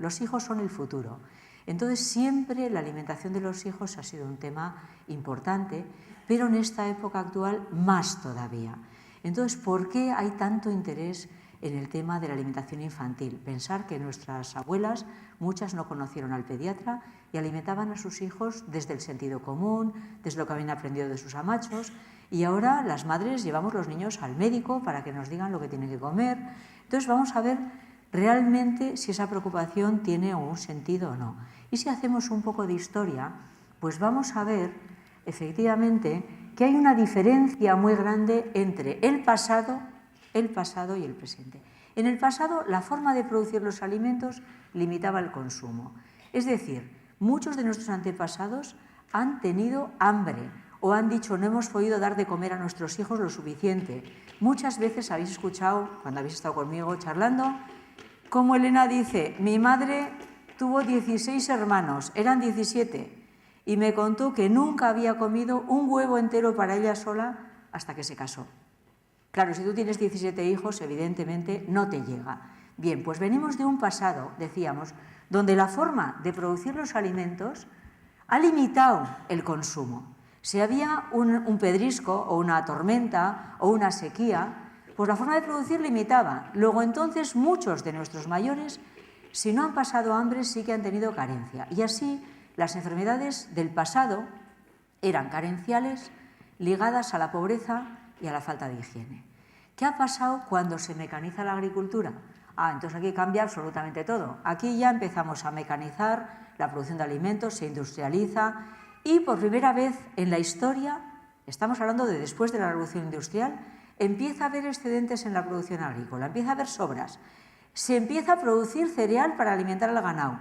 Los hijos son el futuro. Entonces siempre la alimentación de los hijos ha sido un tema importante, pero en esta época actual más todavía. Entonces, ¿por qué hay tanto interés en el tema de la alimentación infantil? Pensar que nuestras abuelas, muchas no conocieron al pediatra y alimentaban a sus hijos desde el sentido común, desde lo que habían aprendido de sus amachos, y ahora las madres llevamos los niños al médico para que nos digan lo que tienen que comer. Entonces vamos a ver realmente si esa preocupación tiene un sentido o no. Y si hacemos un poco de historia, pues vamos a ver efectivamente que hay una diferencia muy grande entre el pasado y el presente. En el pasado, la forma de producir los alimentos limitaba el consumo. Es decir, muchos de nuestros antepasados han tenido hambre o han dicho no hemos podido dar de comer a nuestros hijos lo suficiente. Muchas veces habéis escuchado, cuando habéis estado conmigo charlando, como Elena dice, mi madre tuvo 16 hermanos, eran 17, y me contó que nunca había comido un huevo entero para ella sola hasta que se casó. Claro, si tú tienes 17 hijos, evidentemente no te llega. Bien, pues venimos de un pasado, decíamos, donde la forma de producir los alimentos ha limitado el consumo. Si había un pedrisco o una tormenta o una sequía, pues la forma de producir limitaba. Luego entonces muchos de nuestros mayores, si no han pasado hambre, sí que han tenido carencia. Y así las enfermedades del pasado eran carenciales, ligadas a la pobreza y a la falta de higiene. ¿Qué ha pasado cuando se mecaniza la agricultura? Entonces aquí cambia absolutamente todo. Aquí ya empezamos a mecanizar la producción de alimentos, se industrializa y por primera vez en la historia, estamos hablando de después de la revolución industrial, empieza a haber excedentes en la producción agrícola, empieza a haber sobras. Se empieza a producir cereal para alimentar al ganado.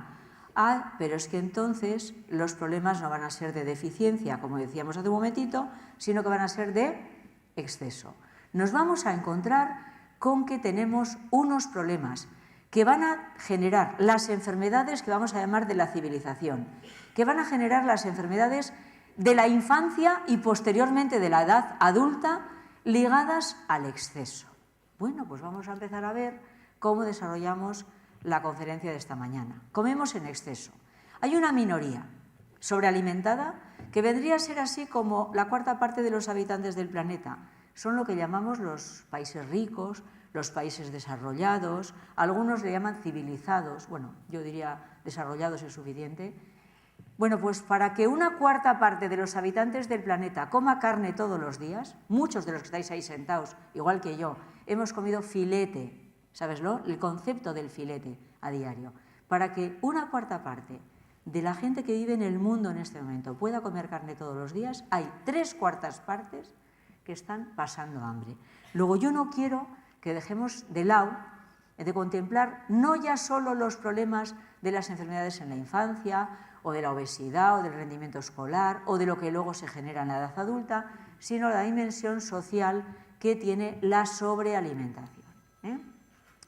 Pero es que entonces los problemas no van a ser de deficiencia, como decíamos hace un momentito, sino que van a ser de exceso. Nos vamos a encontrar con que tenemos unos problemas que van a generar las enfermedades que vamos a llamar de la civilización, que van a generar las enfermedades de la infancia y posteriormente de la edad adulta ligadas al exceso. Bueno, pues vamos a empezar a ver cómo desarrollamos la conferencia de esta mañana. Comemos en exceso. Hay una minoría sobrealimentada que vendría a ser así como la cuarta parte de los habitantes del planeta. Son lo que llamamos los países ricos, los países desarrollados, algunos le llaman civilizados, bueno, yo diría desarrollados es suficiente. Bueno, pues para que una cuarta parte de los habitantes del planeta coma carne todos los días, muchos de los que estáis ahí sentados, igual que yo, hemos comido filete, ¿sabeslo? El concepto del filete a diario. Para que una cuarta parte de la gente que vive en el mundo en este momento pueda comer carne todos los días, hay 3/4 partes que están pasando hambre. Luego yo no quiero que dejemos de lado de contemplar no ya solo los problemas de las enfermedades en la infancia o de la obesidad o del rendimiento escolar o de lo que luego se genera en la edad adulta, sino la dimensión social que tiene la sobrealimentación.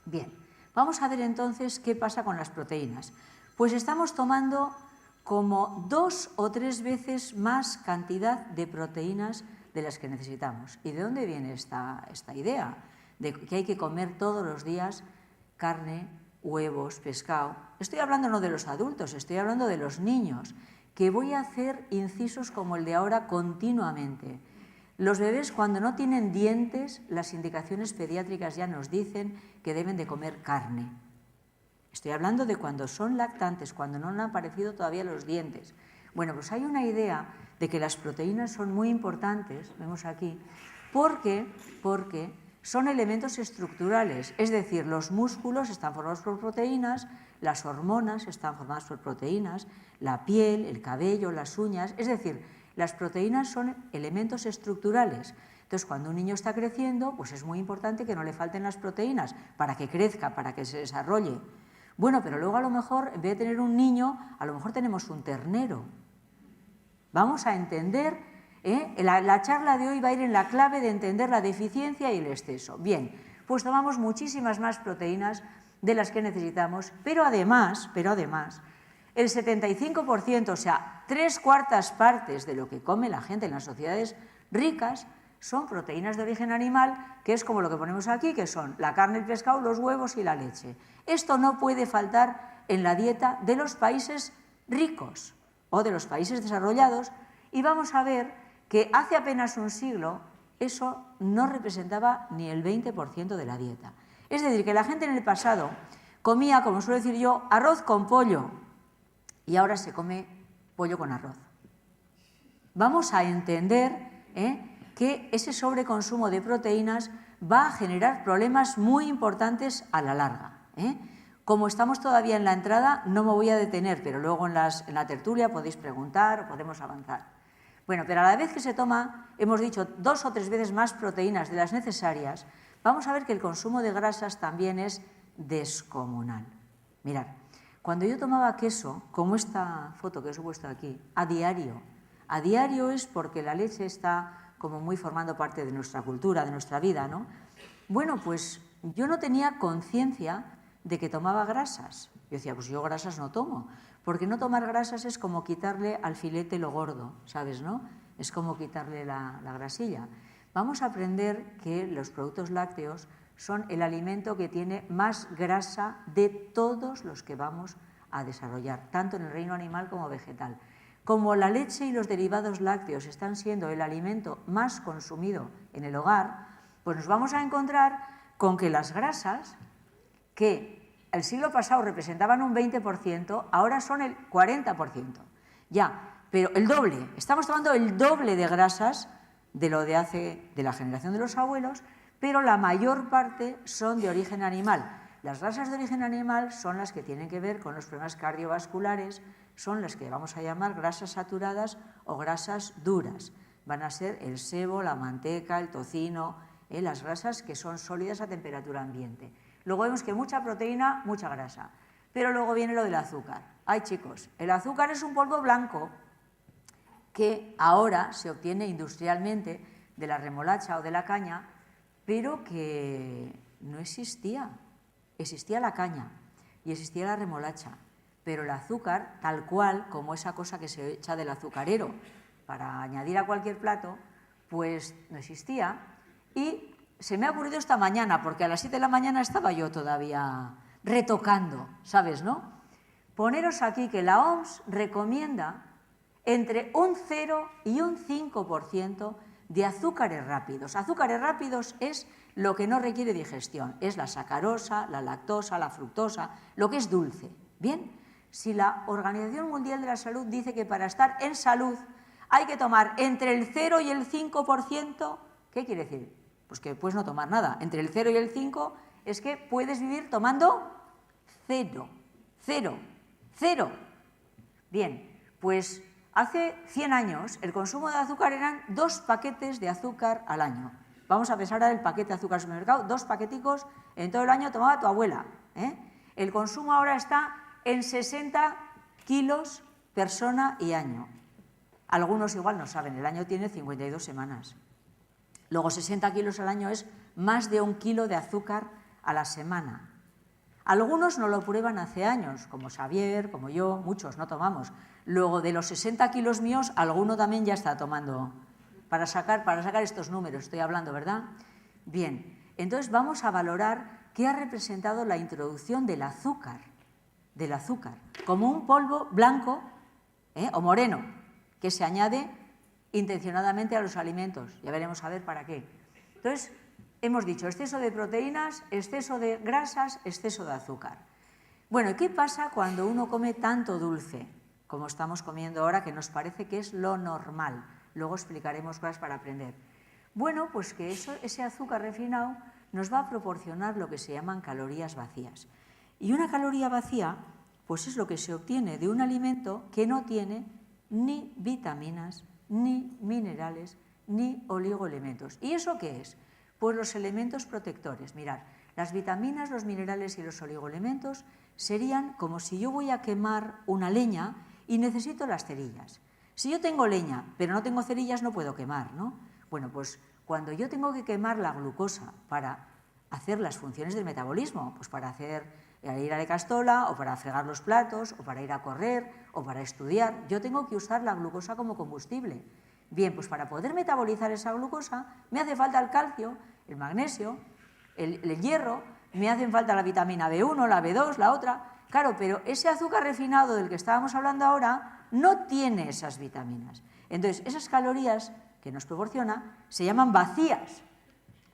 Bien, vamos a ver entonces qué pasa con las proteínas. Pues estamos tomando como 2 o 3 veces más cantidad de proteínas de las que necesitamos. ¿Y de dónde viene esta idea? De que hay que comer todos los días carne, huevos, pescado. Estoy hablando no de los adultos, estoy hablando de los niños, que voy a hacer incisos como el de ahora continuamente. Los bebés cuando no tienen dientes, las indicaciones pediátricas ya nos dicen que deben de comer carne. Estoy hablando de cuando son lactantes, cuando no han aparecido todavía los dientes. Bueno, pues hay una idea de que las proteínas son muy importantes, vemos aquí, porque son elementos estructurales, es decir, los músculos están formados por proteínas, las hormonas están formadas por proteínas, la piel, el cabello, las uñas, es decir, las proteínas son elementos estructurales. Entonces, cuando un niño está creciendo, pues es muy importante que no le falten las proteínas para que crezca, para que se desarrolle. Bueno, pero luego a lo mejor, en vez de tener un niño, a lo mejor tenemos un ternero. Vamos a entender, la charla de hoy va a ir en la clave de entender la deficiencia y el exceso. Bien, pues tomamos muchísimas más proteínas de las que necesitamos, pero además, el 75%, o sea, 3/4 partes de lo que come la gente en las sociedades ricas son proteínas de origen animal, que es como lo que ponemos aquí, que son la carne, el pescado, los huevos y la leche. Esto no puede faltar en la dieta de los países ricos o de los países desarrollados, y vamos a ver que hace apenas un siglo eso no representaba ni el 20% de la dieta. Es decir, que la gente en el pasado comía, como suelo decir yo, arroz con pollo, y ahora se come pollo con arroz. Vamos a entender que ese sobreconsumo de proteínas va a generar problemas muy importantes a la larga. Como estamos todavía en la entrada, no me voy a detener, pero luego en la tertulia podéis preguntar o podemos avanzar. Bueno, pero a la vez que se toma, hemos dicho, 2 o 3 veces más proteínas de las necesarias, vamos a ver que el consumo de grasas también es descomunal. Mirad, cuando yo tomaba queso, como esta foto que os he puesto aquí, a diario es porque la leche está como muy formando parte de nuestra cultura, de nuestra vida, ¿no? Bueno, pues yo no tenía conciencia de que tomaba grasas. Yo decía, pues yo grasas no tomo, porque no tomar grasas es como quitarle al filete lo gordo, ¿sabes, no? Es como quitarle la grasilla. Vamos a aprender que los productos lácteos son el alimento que tiene más grasa de todos los que vamos a desarrollar, tanto en el reino animal como vegetal. Como la leche y los derivados lácteos están siendo el alimento más consumido en el hogar, pues nos vamos a encontrar con que las grasas, que el siglo pasado representaban un 20%, ahora son el 40%. Ya, pero el doble, estamos tomando el doble de grasas de lo de la generación de los abuelos, pero la mayor parte son de origen animal. Las grasas de origen animal son las que tienen que ver con los problemas cardiovasculares, son las que vamos a llamar grasas saturadas o grasas duras. Van a ser el sebo, la manteca, el tocino, las grasas que son sólidas a temperatura ambiente. Luego vemos que mucha proteína, mucha grasa. Pero luego viene lo del azúcar. Ay, chicos, el azúcar es un polvo blanco que ahora se obtiene industrialmente de la remolacha o de la caña, pero que no existía. Existía la caña y existía la remolacha, pero el azúcar, tal cual como esa cosa que se echa del azucarero para añadir a cualquier plato, pues no existía. Y se me ha ocurrido esta mañana, porque a las 7 de la mañana estaba yo todavía retocando, ¿sabes, no? Poneros aquí que la OMS recomienda entre un 0 y un 5% de azúcares rápidos. Azúcares rápidos es lo que no requiere digestión, es la sacarosa, la lactosa, la fructosa, lo que es dulce. Bien, si la Organización Mundial de la Salud dice que para estar en salud hay que tomar entre el 0 y el 5%, ¿qué quiere decir? Pues que puedes no tomar nada. Entre el 0 y el 5 es que puedes vivir tomando cero. Bien, pues hace 100 años el consumo de azúcar eran 2 paquetes de azúcar al año. Vamos a pensar ahora el paquete de azúcar al supermercado, 2 paqueticos en todo el año tomaba tu abuela. El consumo ahora está en 60 kilos persona y año. Algunos igual no saben, el año tiene 52 semanas. Luego 60 kilos al año es más de 1 kilo de azúcar a la semana. Algunos no lo prueban hace años, como Xavier, como yo, muchos no tomamos. Luego de los 60 kilos míos, alguno también ya está tomando, para sacar estos números, estoy hablando, ¿verdad? Bien, entonces vamos a valorar qué ha representado la introducción del azúcar, como un polvo blanco o moreno, que se añade intencionadamente a los alimentos. Ya veremos a ver para qué. Entonces, hemos dicho exceso de proteínas, exceso de grasas, exceso de azúcar. Bueno, ¿y qué pasa cuando uno come tanto dulce, como estamos comiendo ahora, que nos parece que es lo normal? Luego explicaremos cosas para aprender. Bueno, pues que ese azúcar refinado nos va a proporcionar lo que se llaman calorías vacías. Y una caloría vacía, pues es lo que se obtiene de un alimento que no tiene ni vitaminas, ni minerales, ni oligoelementos. ¿Y eso qué es? Pues los elementos protectores. Mirad, las vitaminas, los minerales y los oligoelementos serían como si yo voy a quemar una leña y necesito las cerillas. Si yo tengo leña, pero no tengo cerillas, no puedo quemar, ¿no? Bueno, pues cuando yo tengo que quemar la glucosa para hacer las funciones del metabolismo, pues para ir a la castola, o para fregar los platos, o para ir a correr, o para estudiar, yo tengo que usar la glucosa como combustible. Bien, pues para poder metabolizar esa glucosa me hace falta el calcio, el magnesio, el hierro, me hacen falta la vitamina B1, la B2, la otra. Claro, pero ese azúcar refinado del que estábamos hablando ahora no tiene esas vitaminas. Entonces, esas calorías que nos proporciona se llaman vacías.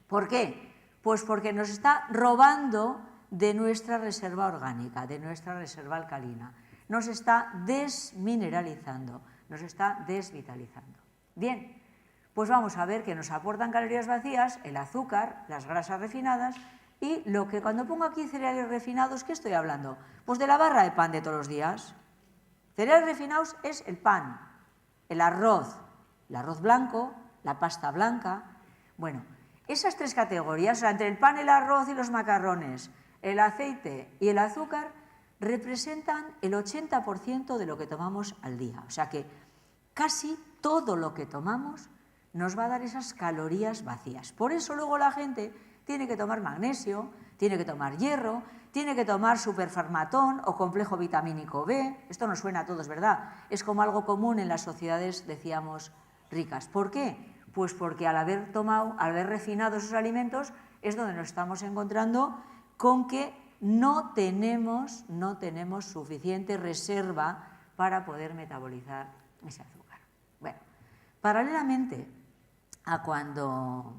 ¿Por qué? Pues porque nos está robando de nuestra reserva orgánica, de nuestra reserva alcalina. Nos está desmineralizando, nos está desvitalizando. Bien, pues vamos a ver que nos aportan calorías vacías el azúcar, las grasas refinadas y lo que cuando pongo aquí cereales refinados, ¿qué estoy hablando? Pues de la barra de pan de todos los días. Cereales refinados es el pan, el arroz blanco, la pasta blanca. Bueno, esas tres categorías, o sea, entre el pan, el arroz y los macarrones, el aceite y el azúcar, representan el 80% de lo que tomamos al día. O sea que casi todo lo que tomamos nos va a dar esas calorías vacías. Por eso luego la gente tiene que tomar magnesio, tiene que tomar hierro, tiene que tomar superfarmatón o complejo vitamínico B. Esto nos suena a todos, ¿verdad? Es como algo común en las sociedades, decíamos, ricas. ¿Por qué? Pues porque al haber refinado esos alimentos es donde nos estamos encontrando con que no tenemos suficiente reserva para poder metabolizar ese azúcar. Bueno, paralelamente a cuando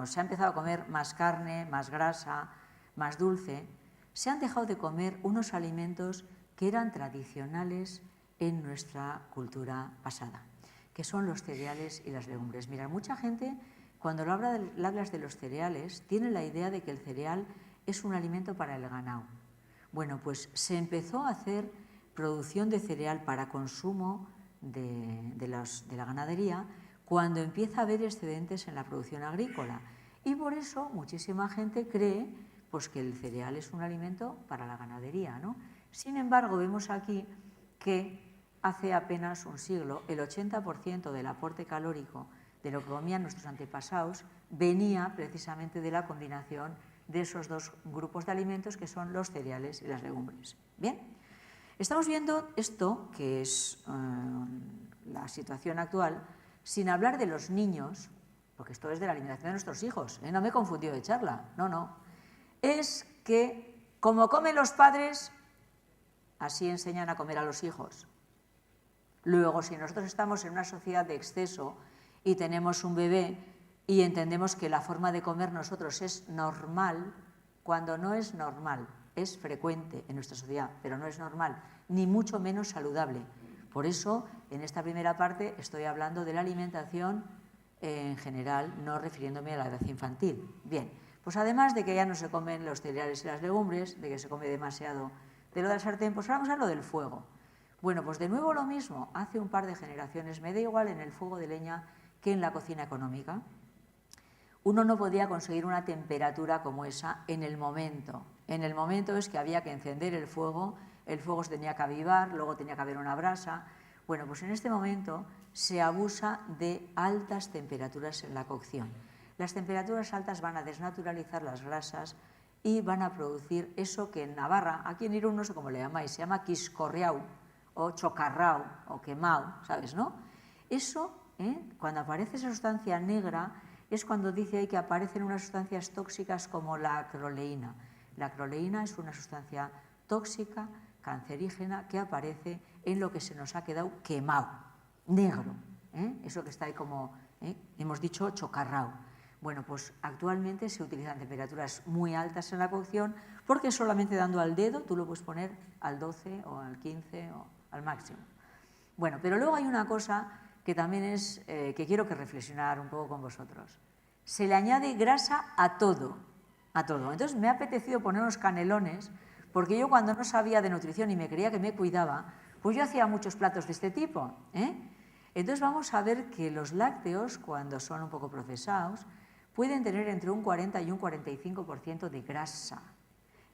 se ha empezado a comer más carne, más grasa, más dulce, se han dejado de comer unos alimentos que eran tradicionales en nuestra cultura pasada, que son los cereales y las legumbres. Mira, mucha gente cuando hablas de los cereales tiene la idea de que el cereal es un alimento para el ganado. Bueno, pues se empezó a hacer producción de cereal para consumo de la ganadería cuando empieza a haber excedentes en la producción agrícola. Y por eso muchísima gente cree pues, que el cereal es un alimento para la ganadería, ¿no? Sin embargo, vemos aquí que hace apenas un siglo el 80% del aporte calórico de lo que comían nuestros antepasados venía precisamente de la combinación de esos dos grupos de alimentos que son los cereales y las legumbres. Bien, estamos viendo esto, que es la situación actual, sin hablar de los niños, porque esto es de la alimentación de nuestros hijos, no me he confundido de charla, no. Es que como comen los padres, así enseñan a comer a los hijos. Luego, si nosotros estamos en una sociedad de exceso y tenemos un bebé y entendemos que la forma de comer nosotros es normal, cuando no es normal, es frecuente en nuestra sociedad, pero no es normal, ni mucho menos saludable. Por eso, en esta primera parte estoy hablando de la alimentación en general, no refiriéndome a la edad infantil. Bien, pues además de que ya no se comen los cereales y las legumbres, de que se come demasiado de lo del sartén, pues ahora vamos a lo del fuego. Bueno, pues de nuevo lo mismo, hace un par de generaciones, me da igual en el fuego de leña que en la cocina económica. Uno no podía conseguir una temperatura como esa en el momento. En el momento es que había que encender el fuego se tenía que avivar, luego tenía que haber una brasa. Bueno, pues en este momento se abusa de altas temperaturas en la cocción. Las temperaturas altas van a desnaturalizar las grasas y van a producir eso que en Navarra, aquí en Irún no sé cómo le llamáis, se llama quiscorriau o chocarrao o quemao, ¿sabes, no? Eso, cuando aparece esa sustancia negra, es cuando dice ahí que aparecen unas sustancias tóxicas como la acroleína. La acroleína es una sustancia tóxica, cancerígena, que aparece en lo que se nos ha quedado quemado, negro. Eso que está ahí como, hemos dicho, chocarrao. Bueno, pues actualmente se utilizan temperaturas muy altas en la cocción porque solamente dando al dedo tú lo puedes poner al 12 o al 15 o al máximo. Bueno, pero luego hay una cosa que también es que quiero que reflexionar un poco con vosotros. Se le añade grasa a todo, a todo. Entonces me ha apetecido poner unos canelones porque yo cuando no sabía de nutrición y me creía que me cuidaba, pues yo hacía muchos platos de este tipo. Entonces vamos a ver que los lácteos, cuando son un poco procesados, pueden tener entre un 40 y un 45% de grasa.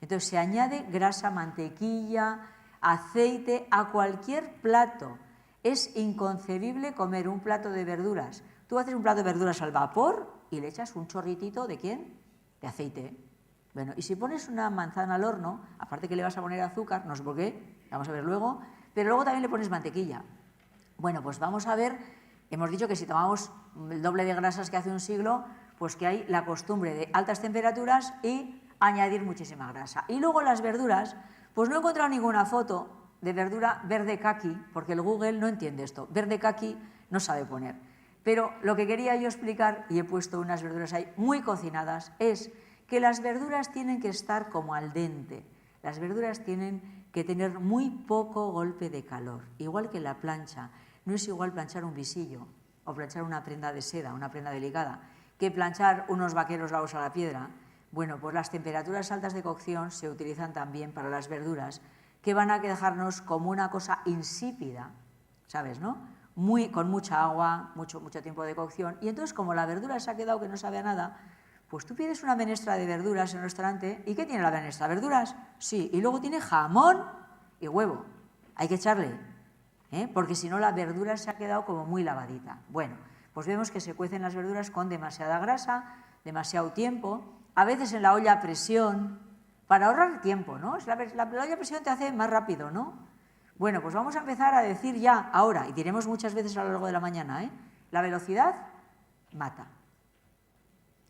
Entonces se añade grasa, mantequilla, aceite a cualquier plato. Es inconcebible comer un plato de verduras. Tú haces un plato de verduras al vapor y le echas un chorritito ¿de quién? De aceite. Bueno, y si pones una manzana al horno, aparte que le vas a poner azúcar, no sé por qué, vamos a ver luego, pero luego también le pones mantequilla. Bueno, pues vamos a ver, hemos dicho que si tomamos el doble de grasas que hace un siglo, pues que hay la costumbre de altas temperaturas y añadir muchísima grasa. Y luego las verduras, Pues no he encontrado ninguna foto de verdura verde caqui, porque el Google no entiende esto. Verde caqui no sabe poner. Pero lo que quería yo explicar, y he puesto unas verduras ahí muy cocinadas, es que las verduras tienen que estar como al dente. Las verduras tienen que tener muy poco golpe de calor, igual que la plancha. No es igual planchar un visillo o planchar una prenda de seda, una prenda delicada, que planchar unos vaqueros lavos a la piedra. Bueno, pues las temperaturas altas de cocción se utilizan también para las verduras, que van a dejarnos como una cosa insípida, ¿sabes, no? Con mucha agua, mucho tiempo de cocción. Y entonces, como la verdura se ha quedado que no sabe a nada, pues tú pides una menestra de verduras en el restaurante. ¿Y qué tiene la menestra? ¿Verduras? Sí. Y luego tiene jamón y huevo. Hay que echarle, porque si no la verdura se ha quedado como muy lavadita. Bueno, pues vemos que se cuecen las verduras con demasiada grasa, demasiado tiempo, a veces en la olla a presión, para ahorrar tiempo, ¿no? La olla a presión te hace más rápido, ¿no? Bueno, pues vamos a empezar a decir ya, ahora, y diremos muchas veces a lo largo de la mañana, la velocidad mata.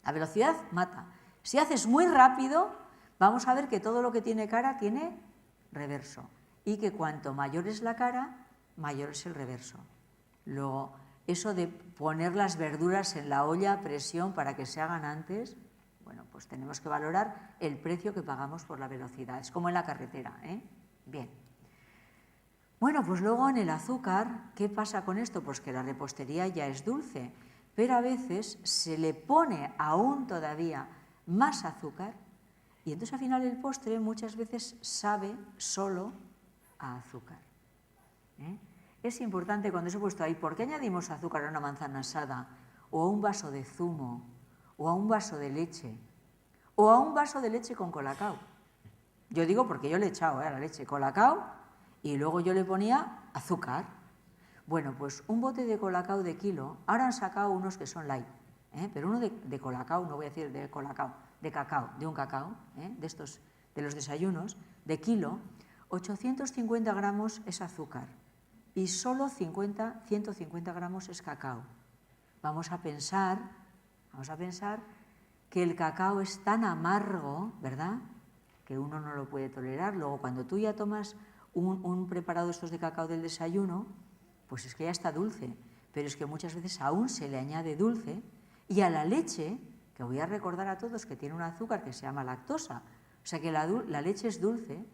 La velocidad mata. Si haces muy rápido, vamos a ver que todo lo que tiene cara tiene reverso. Y que cuanto mayor es la cara, mayor es el reverso. Luego, eso de poner las verduras en la olla a presión para que se hagan antes, bueno, pues tenemos que valorar el precio que pagamos por la velocidad. Es como en la carretera, Bien. Bueno, pues luego en el azúcar, ¿qué pasa con esto? Pues que la repostería ya es dulce, pero a veces se le pone aún todavía más azúcar y entonces al final el postre muchas veces sabe solo a azúcar. Es importante cuando se ha puesto ahí, ¿por qué añadimos azúcar a una manzana asada o a un vaso de zumo o a un vaso de leche o a un vaso de leche con colacao? Yo digo porque yo le he echado a la leche colacao y luego yo le ponía azúcar. Bueno, pues un bote de colacao de kilo, ahora han sacado unos que son light, pero uno de colacao, no voy a decir de colacao, de cacao, de un cacao, de estos, de los desayunos, de kilo, 850 gramos es azúcar y solo 150 gramos es cacao. Vamos a pensar que el cacao es tan amargo, ¿verdad?, que uno no lo puede tolerar. Luego, cuando tú ya tomas un preparado estos de cacao del desayuno, pues es que ya está dulce, pero es que muchas veces aún se le añade dulce, y a la leche, que voy a recordar a todos que tiene un azúcar que se llama lactosa, o sea que la leche es dulce.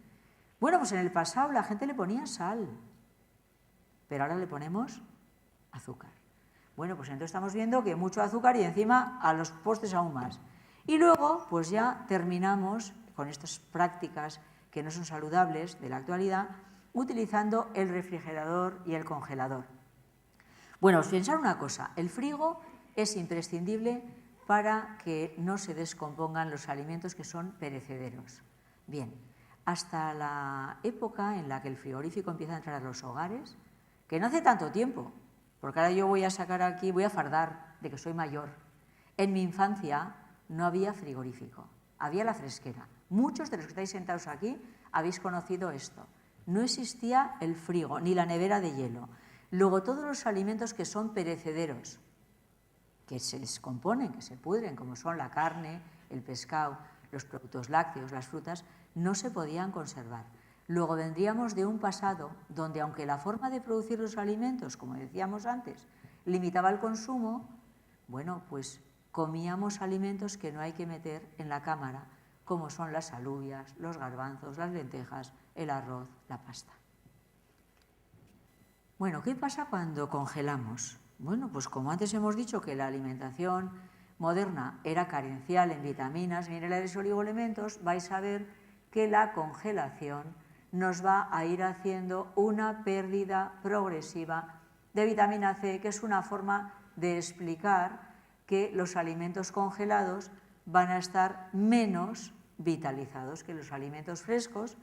Bueno, pues en el pasado la gente le ponía sal, pero ahora le ponemos azúcar. Bueno, pues entonces estamos viendo que mucho azúcar y encima a los postres aún más. Y luego, pues ya terminamos con estas prácticas que no son saludables de la actualidad, utilizando el refrigerador y el congelador. Bueno, os pensar una cosa, el frigo es imprescindible para que no se descompongan los alimentos que son perecederos. Bien, hasta la época en la que el frigorífico empieza a entrar a los hogares, que no hace tanto tiempo, porque ahora yo voy a sacar aquí, voy a fardar de que soy mayor. En mi infancia no había frigorífico, había la fresquera. Muchos de los que estáis sentados aquí habéis conocido esto. No existía el frigo, ni la nevera de hielo. Luego todos los alimentos que son perecederos, que se descomponen, que se pudren, como son la carne, el pescado, los productos lácteos, las frutas, no se podían conservar. Luego vendríamos de un pasado donde, aunque la forma de producir los alimentos, como decíamos antes, limitaba el consumo, bueno, pues comíamos alimentos que no hay que meter en la cámara, como son las alubias, los garbanzos, las lentejas, el arroz, la pasta. Bueno, ¿qué pasa cuando congelamos? Bueno, pues como antes hemos dicho que la alimentación moderna era carencial en vitaminas, minerales y oligoelementos, vais a ver que la congelación nos va a ir haciendo una pérdida progresiva de vitamina C, que es una forma de explicar que los alimentos congelados van a estar menos vitalizados que los alimentos frescos.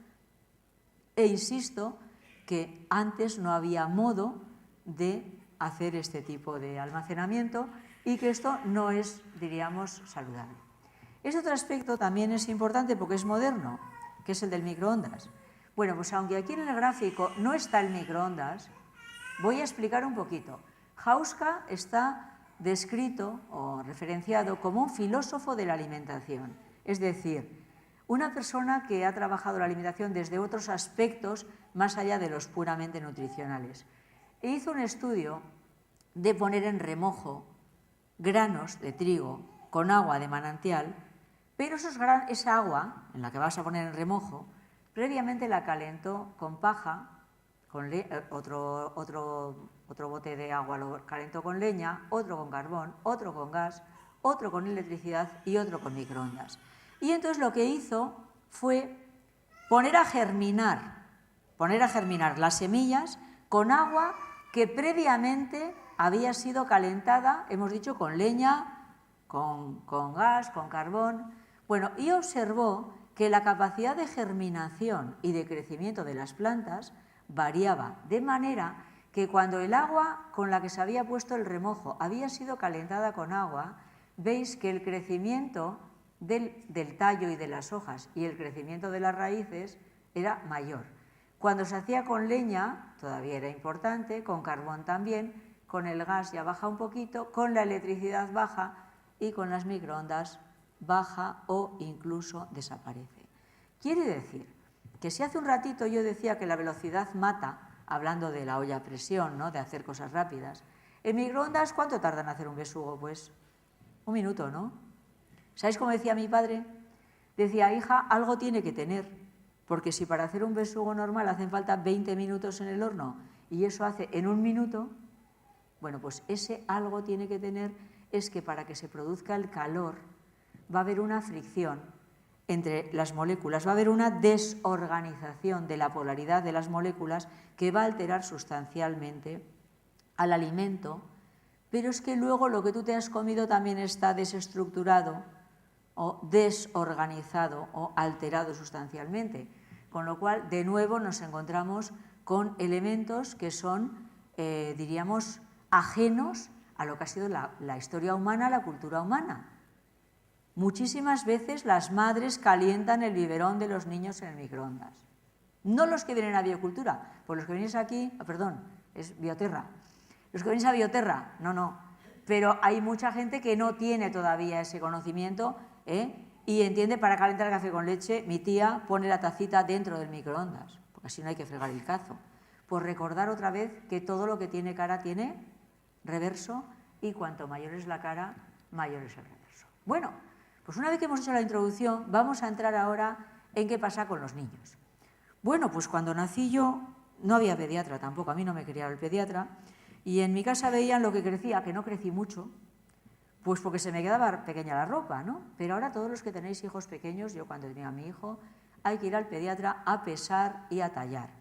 E insisto que antes no había modo de hacer este tipo de almacenamiento y que esto no es, diríamos, saludable. Este otro aspecto también es importante porque es moderno, que es el del microondas. Bueno, pues aunque aquí en el gráfico no está el microondas, voy a explicar un poquito. Hauska está descrito o referenciado como un filósofo de la alimentación, es decir, una persona que ha trabajado la alimentación desde otros aspectos más allá de los puramente nutricionales. E hizo un estudio de poner en remojo granos de trigo con agua de manantial, pero esa agua en la que vas a poner en remojo, previamente la calentó con paja, con otro bote de agua lo calentó con leña, otro con carbón, otro con gas, otro con electricidad y otro con microondas. Y entonces lo que hizo fue poner a germinar las semillas con agua que previamente había sido calentada, hemos dicho, con leña, con gas, con carbón. Bueno, y observó que la capacidad de germinación y de crecimiento de las plantas variaba, de manera que cuando el agua con la que se había puesto el remojo había sido calentada con agua, veis que el crecimiento del tallo y de las hojas y el crecimiento de las raíces era mayor. Cuando se hacía con leña, todavía era importante, con carbón también, con el gas ya baja un poquito, con la electricidad baja y con las microondas baja o incluso desaparece. Quiere decir que si hace un ratito yo decía que la velocidad mata, hablando de la olla a presión, ¿no?, de hacer cosas rápidas, en microondas, ¿cuánto tardan en hacer un besugo? Pues 1 minuto, ¿no? ¿Sabéis cómo decía mi padre? Decía, hija, algo tiene que tener, porque si para hacer un besugo normal hacen falta 20 minutos en el horno y eso hace en 1 minuto, bueno, pues ese algo tiene que tener es que para que se produzca el calor va a haber una fricción entre las moléculas, va a haber una desorganización de la polaridad de las moléculas que va a alterar sustancialmente al alimento, pero es que luego lo que tú te has comido también está desestructurado o desorganizado o alterado sustancialmente, con lo cual de nuevo nos encontramos con elementos que son, diríamos, ajenos a lo que ha sido la historia humana, la cultura humana. Muchísimas veces las madres calientan el biberón de los niños en el microondas. No los que vienen a biocultura, pues los que venís aquí, es Bioterra. Los que venís a Bioterra, no. Pero hay mucha gente que no tiene todavía ese conocimiento, y entiende, para calentar el café con leche, mi tía pone la tacita dentro del microondas, porque así no hay que fregar el cazo. Pues recordar otra vez que todo lo que tiene cara tiene reverso y cuanto mayor es la cara, mayor es el reverso. Bueno, pues una vez que hemos hecho la introducción, vamos a entrar ahora en qué pasa con los niños. Bueno, pues cuando nací yo no había pediatra tampoco, a mí no me quería el pediatra, y en mi casa veían lo que crecía, que no crecí mucho, pues porque se me quedaba pequeña la ropa, ¿no? Pero ahora todos los que tenéis hijos pequeños, yo cuando tenía a mi hijo, hay que ir al pediatra a pesar y a tallar.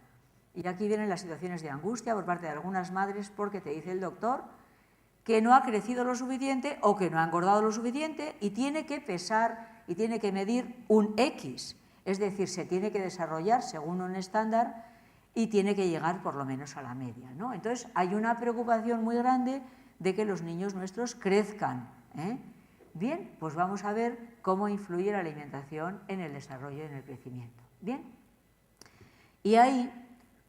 Y aquí vienen las situaciones de angustia por parte de algunas madres porque te dice el doctor que no ha crecido lo suficiente o que no ha engordado lo suficiente y tiene que pesar y tiene que medir un X. Es decir, se tiene que desarrollar según un estándar y tiene que llegar por lo menos a la media, ¿no? Entonces hay una preocupación muy grande de que los niños nuestros crezcan, Bien, pues vamos a ver cómo influye la alimentación en el desarrollo y en el crecimiento. Bien, y ahí,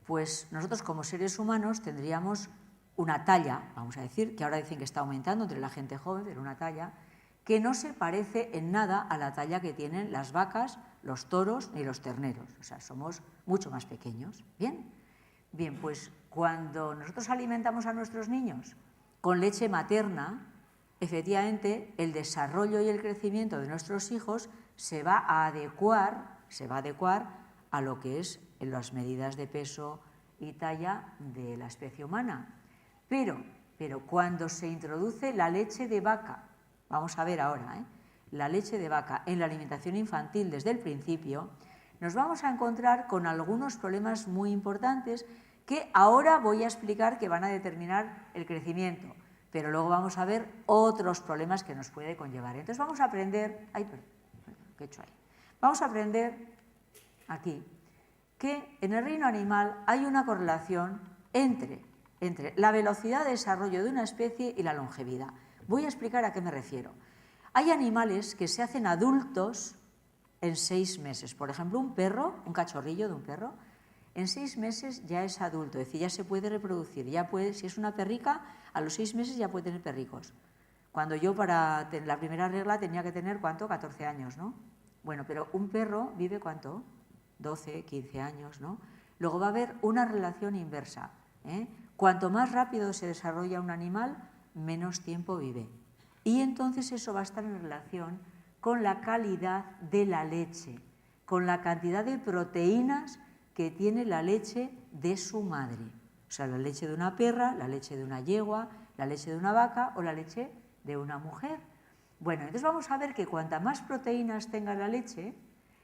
pues nosotros como seres humanos tendríamos una talla, vamos a decir, que ahora dicen que está aumentando entre la gente joven, pero una talla que no se parece en nada a la talla que tienen las vacas, los toros ni los terneros. O sea, somos mucho más pequeños. Bien, pues cuando nosotros alimentamos a nuestros niños con leche materna, efectivamente el desarrollo y el crecimiento de nuestros hijos se va a adecuar a lo que es las medidas de peso y talla de la especie humana. Pero cuando se introduce la leche de vaca, vamos a ver ahora, la leche de vaca en la alimentación infantil desde el principio, nos vamos a encontrar con algunos problemas muy importantes que ahora voy a explicar que van a determinar el crecimiento, pero luego vamos a ver otros problemas que nos puede conllevar. Entonces vamos a aprender, ¿qué he hecho ahí? Vamos a aprender aquí que en el reino animal hay una correlación entre la velocidad de desarrollo de una especie y la longevidad. Voy a explicar a qué me refiero. Hay animales que se hacen adultos en 6 meses. Por ejemplo, un perro, un cachorrillo de un perro, en 6 meses ya es adulto, es decir, ya se puede reproducir, ya puede, si es una perrica, a los 6 meses ya puede tener perricos. Cuando yo para la primera regla tenía que tener, ¿cuánto? 14 años, ¿no? Bueno, pero un perro vive ¿cuánto? 12, 15 años, ¿no? Luego va a haber una relación inversa, ¿eh? Cuanto más rápido se desarrolla un animal, menos tiempo vive. Y entonces eso va a estar en relación con la calidad de la leche, con la cantidad de proteínas que tiene la leche de su madre. O sea, la leche de una perra, la leche de una yegua, la leche de una vaca o la leche de una mujer. Bueno, entonces vamos a ver que cuanta más proteínas tenga la leche,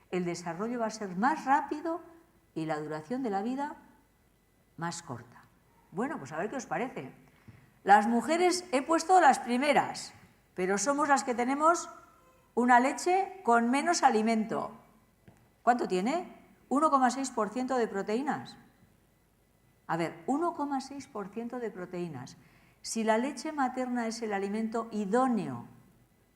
el desarrollo va a ser más rápido y la duración de la vida más corta. Bueno, pues a ver qué os parece. Las mujeres he puesto las primeras, pero somos las que tenemos una leche con menos alimento. ¿Cuánto tiene? 1,6% de proteínas. A ver, 1,6% de proteínas. Si la leche materna es el alimento idóneo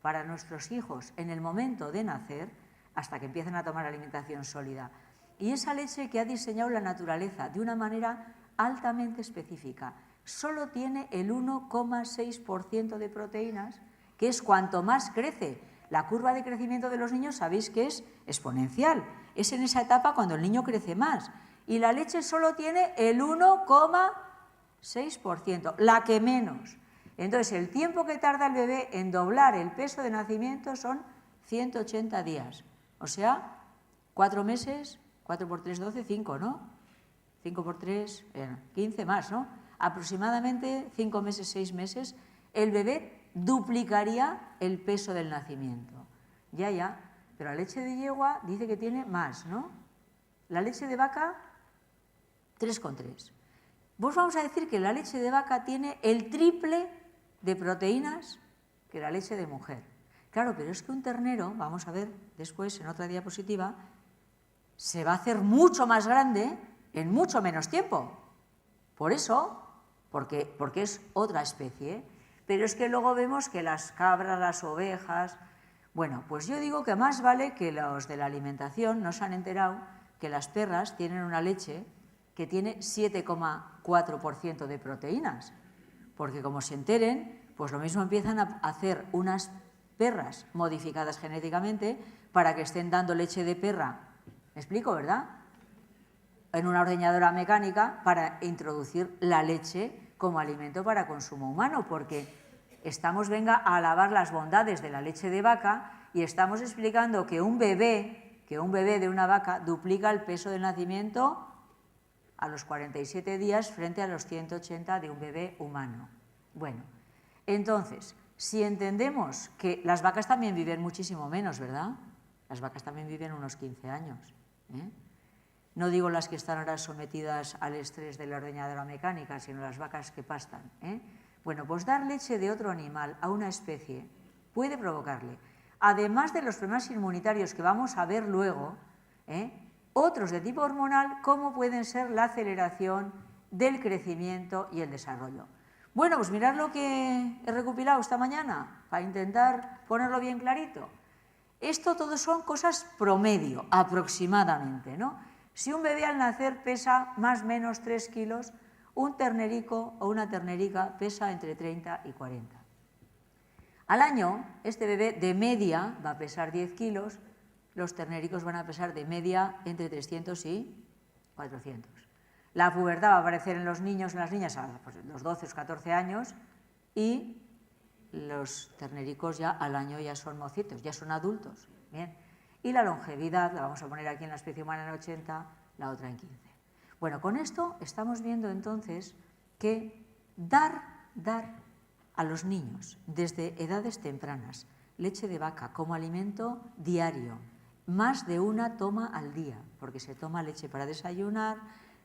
para nuestros hijos en el momento de nacer, hasta que empiecen a tomar alimentación sólida, y esa leche que ha diseñado la naturaleza de una manera altamente específica, solo tiene el 1,6% de proteínas, que es cuanto más crece. La curva de crecimiento de los niños sabéis que es exponencial, es en esa etapa cuando el niño crece más, y la leche solo tiene el 1,6%, la que menos. Entonces, el tiempo que tarda el bebé en doblar el peso de nacimiento son 180 días. O sea, 4 meses, 4 por 3, 12, 5, ¿no? 5 por 3, 15 más, ¿no? Aproximadamente 5 meses, 6 meses, el bebé duplicaría el peso del nacimiento. Ya, pero la leche de yegua dice que tiene más, ¿no? La leche de vaca, 3,3. Vos vamos a decir que la leche de vaca tiene el triple de proteínas que la leche de mujer. Claro, pero es que un ternero, vamos a ver después en otra diapositiva, se va a hacer mucho más grande en mucho menos tiempo. Por eso, porque es otra especie. Pero es que luego vemos que las cabras, las ovejas... Bueno, pues yo digo que más vale que los de la alimentación no se han enterado que las perras tienen una leche que tiene 7,4% de proteínas. Porque como se enteren, pues lo mismo empiezan a hacer unas perras modificadas genéticamente para que estén dando leche de perra. ¿Me explico, verdad? En una ordeñadora mecánica para introducir la leche como alimento para consumo humano, porque estamos, venga, a alabar las bondades de la leche de vaca y estamos explicando que un bebé de una vaca duplica el peso del nacimiento a los 47 días frente a los 180 de un bebé humano. Bueno, entonces, si entendemos que las vacas también viven muchísimo menos, ¿verdad? Las vacas también viven unos 15 años, ¿eh? No digo las que están ahora sometidas al estrés de la ordeñadora mecánica, sino las vacas que pastan, ¿eh? Bueno, pues dar leche de otro animal a una especie puede provocarle, además de los problemas inmunitarios que vamos a ver luego, otros de tipo hormonal, como pueden ser la aceleración del crecimiento y el desarrollo. Bueno, pues mirad lo que he recopilado esta mañana para intentar ponerlo bien clarito. Esto todo son cosas promedio, aproximadamente, ¿no? Si un bebé al nacer pesa más o menos 3 kilos, un ternerico o una ternerica pesa entre 30 y 40. Al año, este bebé de media va a pesar 10 kilos, los ternericos van a pesar de media entre 300 y 400. La pubertad va a aparecer en los niños y en las niñas a los 12 o 14 años y los ternericos ya al año ya son mocitos, ya son adultos. Bien. Y la longevidad la vamos a poner aquí en la especie humana en 80, la otra en 15. Bueno, con esto estamos viendo entonces que dar a los niños desde edades tempranas leche de vaca como alimento diario, más de una toma al día, porque se toma leche para desayunar,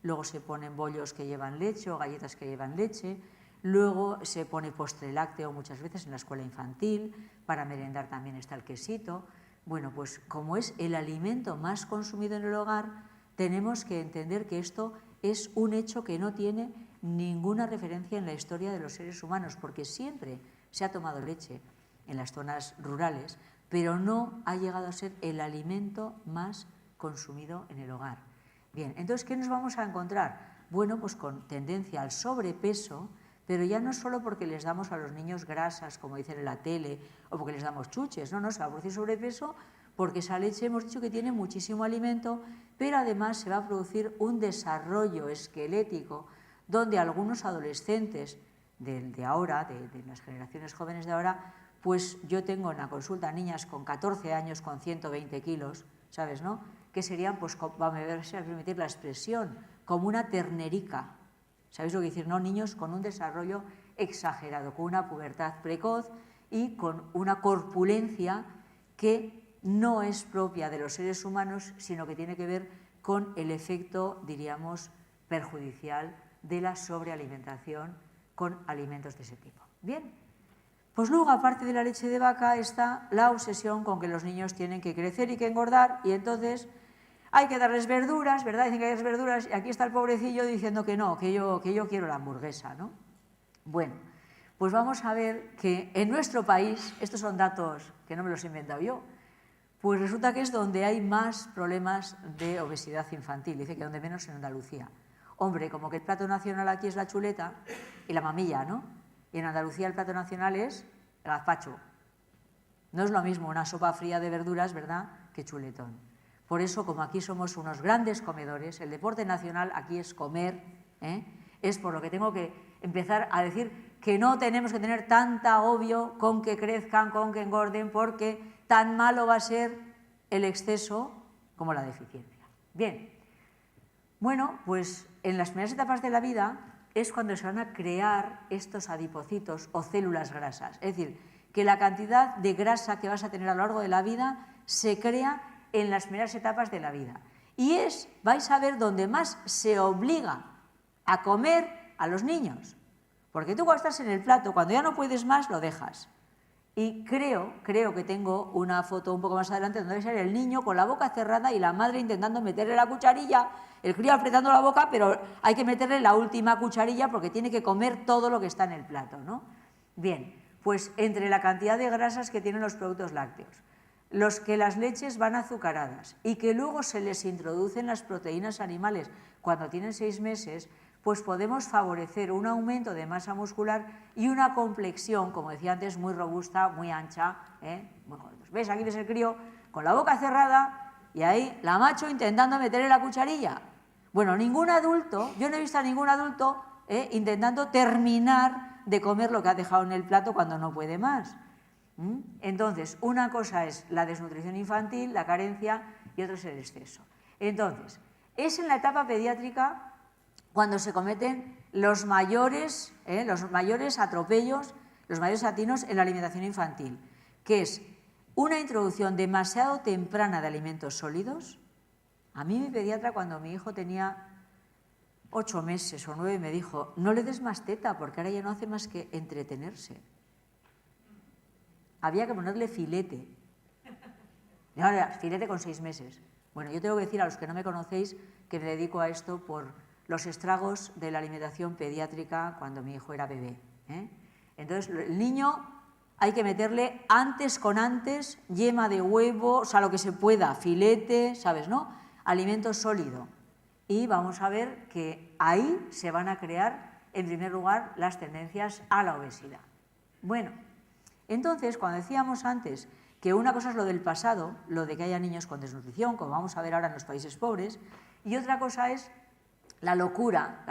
luego se ponen bollos que llevan leche o galletas que llevan leche, luego se pone postre lácteo muchas veces en la escuela infantil, para merendar también está el quesito. Bueno, pues como es el alimento más consumido en el hogar, tenemos que entender que esto es un hecho que no tiene ninguna referencia en la historia de los seres humanos, porque siempre se ha tomado leche en las zonas rurales, pero no ha llegado a ser el alimento más consumido en el hogar. Bien, entonces, ¿qué nos vamos a encontrar? Bueno, pues con tendencia al sobrepeso, pero ya no solo porque les damos a los niños grasas, como dicen en la tele, o porque les damos chuches, no, se va a producir sobrepeso porque esa leche hemos dicho que tiene muchísimo alimento, pero además se va a producir un desarrollo esquelético donde algunos adolescentes de ahora, de las generaciones jóvenes de ahora, pues yo tengo en la consulta niñas con 14 años con 120 kilos, ¿sabes, no? Que serían, pues, va a permitir la expresión, como una ternerica. ¿Sabéis lo que decir? No, niños con un desarrollo exagerado, con una pubertad precoz y con una corpulencia que no es propia de los seres humanos, sino que tiene que ver con el efecto, diríamos, perjudicial de la sobrealimentación con alimentos de ese tipo. Bien, pues luego, aparte de la leche de vaca, está la obsesión con que los niños tienen que crecer y que engordar, y entonces hay que darles verduras, ¿verdad? Dicen que hay que darles verduras, y aquí está el pobrecillo diciendo que no, que yo quiero la hamburguesa, ¿no? Bueno, pues vamos a ver que en nuestro país, estos son datos que no me los he inventado yo, pues resulta que es donde hay más problemas de obesidad infantil, dice que donde menos en Andalucía. Hombre, como que el plato nacional aquí es la chuleta y la mamilla, ¿no? Y en Andalucía el plato nacional es el gazpacho. No es lo mismo una sopa fría de verduras, ¿verdad?, que chuletón. Por eso, como aquí somos unos grandes comedores, el deporte nacional aquí es comer, es por lo que tengo que empezar a decir que no tenemos que tener tanta obvio con que crezcan, con que engorden, porque tan malo va a ser el exceso como la deficiencia. Bien, bueno, pues en las primeras etapas de la vida es cuando se van a crear estos adipocitos o células grasas. Es decir, que la cantidad de grasa que vas a tener a lo largo de la vida se crea en las primeras etapas de la vida. Y vais a ver, donde más se obliga a comer a los niños. Porque tú cuando estás en el plato, cuando ya no puedes más, lo dejas. Y creo que tengo una foto un poco más adelante donde vais a ver el niño con la boca cerrada y la madre intentando meterle la cucharilla, el crío apretando la boca, pero hay que meterle la última cucharilla porque tiene que comer todo lo que está en el plato, ¿no? Bien, pues entre la cantidad de grasas que tienen los productos lácteos, los que las leches van azucaradas y que luego se les introducen las proteínas animales cuando tienen 6 meses, pues podemos favorecer un aumento de masa muscular y una complexión, como decía antes, muy robusta, muy ancha. Bueno, pues ves, aquí ves el crío con la boca cerrada y ahí la macho intentando meterle la cucharilla. Bueno, ningún adulto, yo no he visto a ningún adulto intentando terminar de comer lo que ha dejado en el plato cuando no puede más. Entonces, una cosa es la desnutrición infantil, la carencia, y otra es el exceso. Entonces, es en la etapa pediátrica cuando se cometen los mayores atropellos, los mayores atinos en la alimentación infantil, que es una introducción demasiado temprana de alimentos sólidos. A mí mi pediatra, cuando mi hijo tenía 8 meses o 9, me dijo, no le des más teta porque ahora ya no hace más que entretenerse. Había que ponerle filete. Y ahora, filete con 6 meses. Bueno, yo tengo que decir a los que no me conocéis que me dedico a esto por los estragos de la alimentación pediátrica cuando mi hijo era bebé. Entonces, el niño hay que meterle antes con antes, yema de huevo, o sea, lo que se pueda, filete, ¿sabes, no? Alimento sólido. Y vamos a ver que ahí se van a crear, en primer lugar, las tendencias a la obesidad. Bueno, entonces, cuando decíamos antes que una cosa es lo del pasado, lo de que haya niños con desnutrición, como vamos a ver ahora en los países pobres, y otra cosa es la locura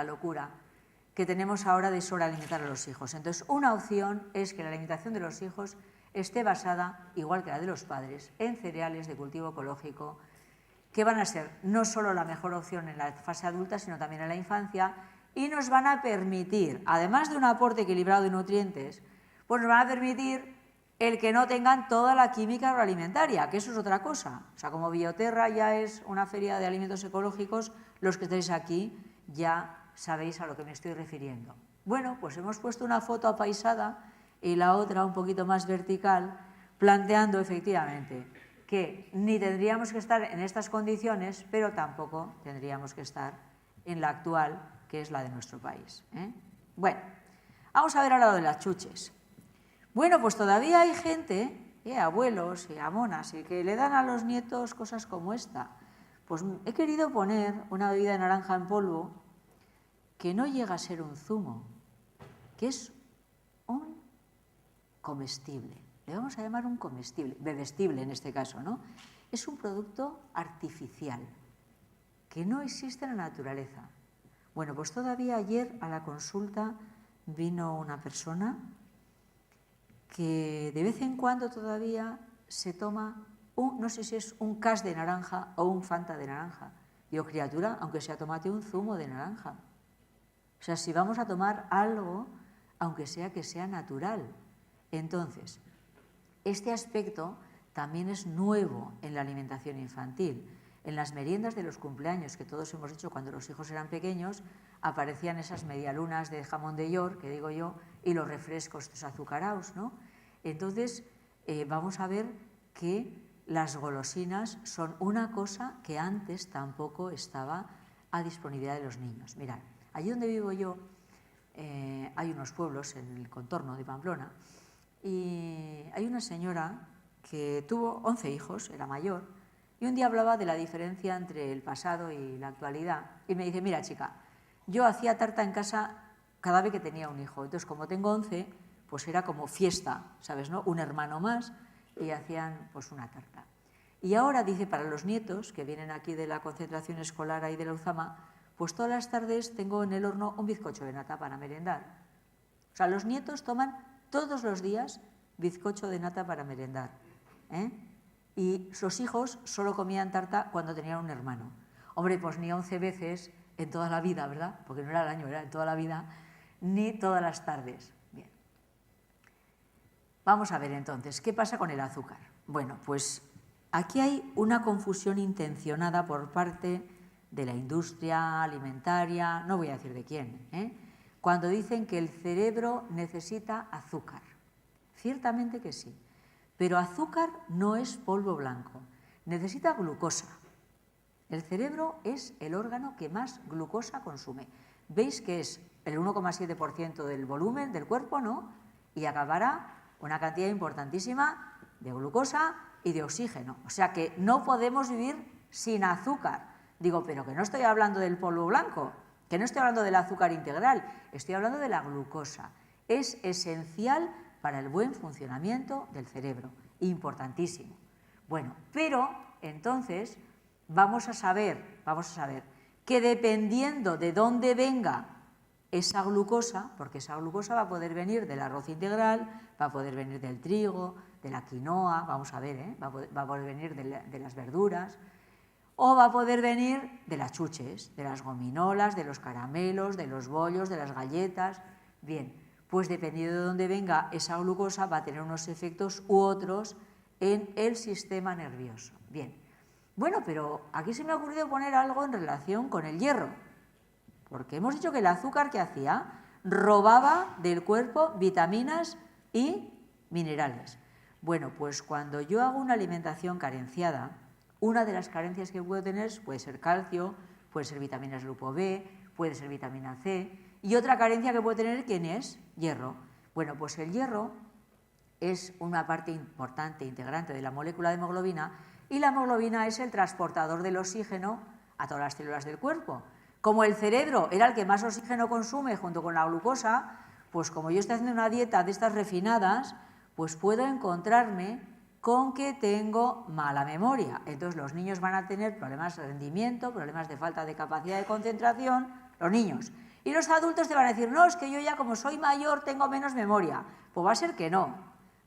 que tenemos ahora de sobrealimentar a los hijos. Entonces, una opción es que la alimentación de los hijos esté basada, igual que la de los padres, en cereales de cultivo ecológico, que van a ser no solo la mejor opción en la fase adulta, sino también en la infancia, y nos van a permitir, además de un aporte equilibrado de nutrientes, pues nos van a permitir el que no tengan toda la química agroalimentaria, que eso es otra cosa. O sea, como Bioterra ya es una feria de alimentos ecológicos, los que estáis aquí ya sabéis a lo que me estoy refiriendo. Bueno, pues hemos puesto una foto apaisada y la otra un poquito más vertical, planteando efectivamente que ni tendríamos que estar en estas condiciones, pero tampoco tendríamos que estar en la actual, que es la de nuestro país. Bueno, vamos a ver ahora lo de las chuches. Bueno, pues todavía hay gente, abuelos y amonas, y que le dan a los nietos cosas como esta. Pues he querido poner una bebida de naranja en polvo que no llega a ser un zumo, que es un comestible. Le vamos a llamar un comestible, bebestible en este caso, ¿no? Es un producto artificial, que no existe en la naturaleza. Bueno, pues todavía ayer a la consulta vino una persona que de vez en cuando todavía se toma no sé si es un cas de naranja o un Fanta de naranja. Digo, criatura, aunque sea tómate un zumo de naranja. O sea, si vamos a tomar algo, aunque sea que sea natural. Entonces, este aspecto también es nuevo en la alimentación infantil. En las meriendas de los cumpleaños que todos hemos hecho cuando los hijos eran pequeños, aparecían esas medialunas de jamón de york, que digo yo, y los refrescos estos azucarados, ¿no? Entonces, vamos a ver que las golosinas son una cosa que antes tampoco estaba a disponibilidad de los niños. Mirad, allí donde vivo yo hay unos pueblos en el contorno de Pamplona y hay una señora que tuvo 11 hijos, era mayor, y un día hablaba de la diferencia entre el pasado y la actualidad y me dice, mira chica, yo hacía tarta en casa cada vez que tenía un hijo, entonces como tengo 11, pues era como fiesta, ¿sabes, no? Un hermano más y hacían pues una tarta. Y ahora, dice, para los nietos que vienen aquí de la concentración escolar ahí de la Uzama, pues todas las tardes tengo en el horno un bizcocho de nata para merendar. O sea, los nietos toman todos los días bizcocho de nata para merendar, ¿eh? Y sus hijos solo comían tarta cuando tenían un hermano. Hombre, pues ni 11 veces en toda la vida, ¿verdad? Porque no era el año, era en toda la vida, ni todas las tardes. Bien. Vamos a ver entonces, ¿qué pasa con el azúcar? Bueno, pues aquí hay una confusión intencionada por parte de la industria alimentaria, no voy a decir de quién, cuando dicen que el cerebro necesita azúcar. Ciertamente que sí, pero azúcar no es polvo blanco, necesita glucosa. El cerebro es el órgano que más glucosa consume. Veis que es el 1,7% del volumen del cuerpo, ¿no? Y acabará una cantidad importantísima de glucosa y de oxígeno. O sea que no podemos vivir sin azúcar. Digo, pero que no estoy hablando del polvo blanco, que no estoy hablando del azúcar integral, estoy hablando de la glucosa. Es esencial para el buen funcionamiento del cerebro, importantísimo. Bueno, pero entonces vamos a saber que dependiendo de dónde venga esa glucosa, porque esa glucosa va a poder venir del arroz integral, va a poder venir del trigo, de la quinoa, vamos a ver, va a poder venir de las verduras, o va a poder venir de las chuches, de las gominolas, de los caramelos, de los bollos, de las galletas. Bien, pues dependiendo de dónde venga esa glucosa va a tener unos efectos u otros en el sistema nervioso. Bien, bueno, pero aquí se me ha ocurrido poner algo en relación con el hierro, porque hemos dicho que el azúcar que hacía robaba del cuerpo vitaminas y minerales. Bueno, pues cuando yo hago una alimentación carenciada, una de las carencias que puedo tener puede ser calcio, puede ser vitaminas grupo B, puede ser vitamina C, y otra carencia que puedo tener, ¿quién es? Hierro. Bueno, pues el hierro es una parte importante, integrante de la molécula de hemoglobina, y la hemoglobina es el transportador del oxígeno a todas las células del cuerpo. Como el cerebro era el que más oxígeno consume junto con la glucosa, pues como yo estoy haciendo una dieta de estas refinadas, pues puedo encontrarme con que tengo mala memoria. Entonces los niños van a tener problemas de rendimiento, problemas de falta de capacidad de concentración, los niños. Y los adultos te van a decir, no, es que yo ya como soy mayor tengo menos memoria. Pues va a ser que no.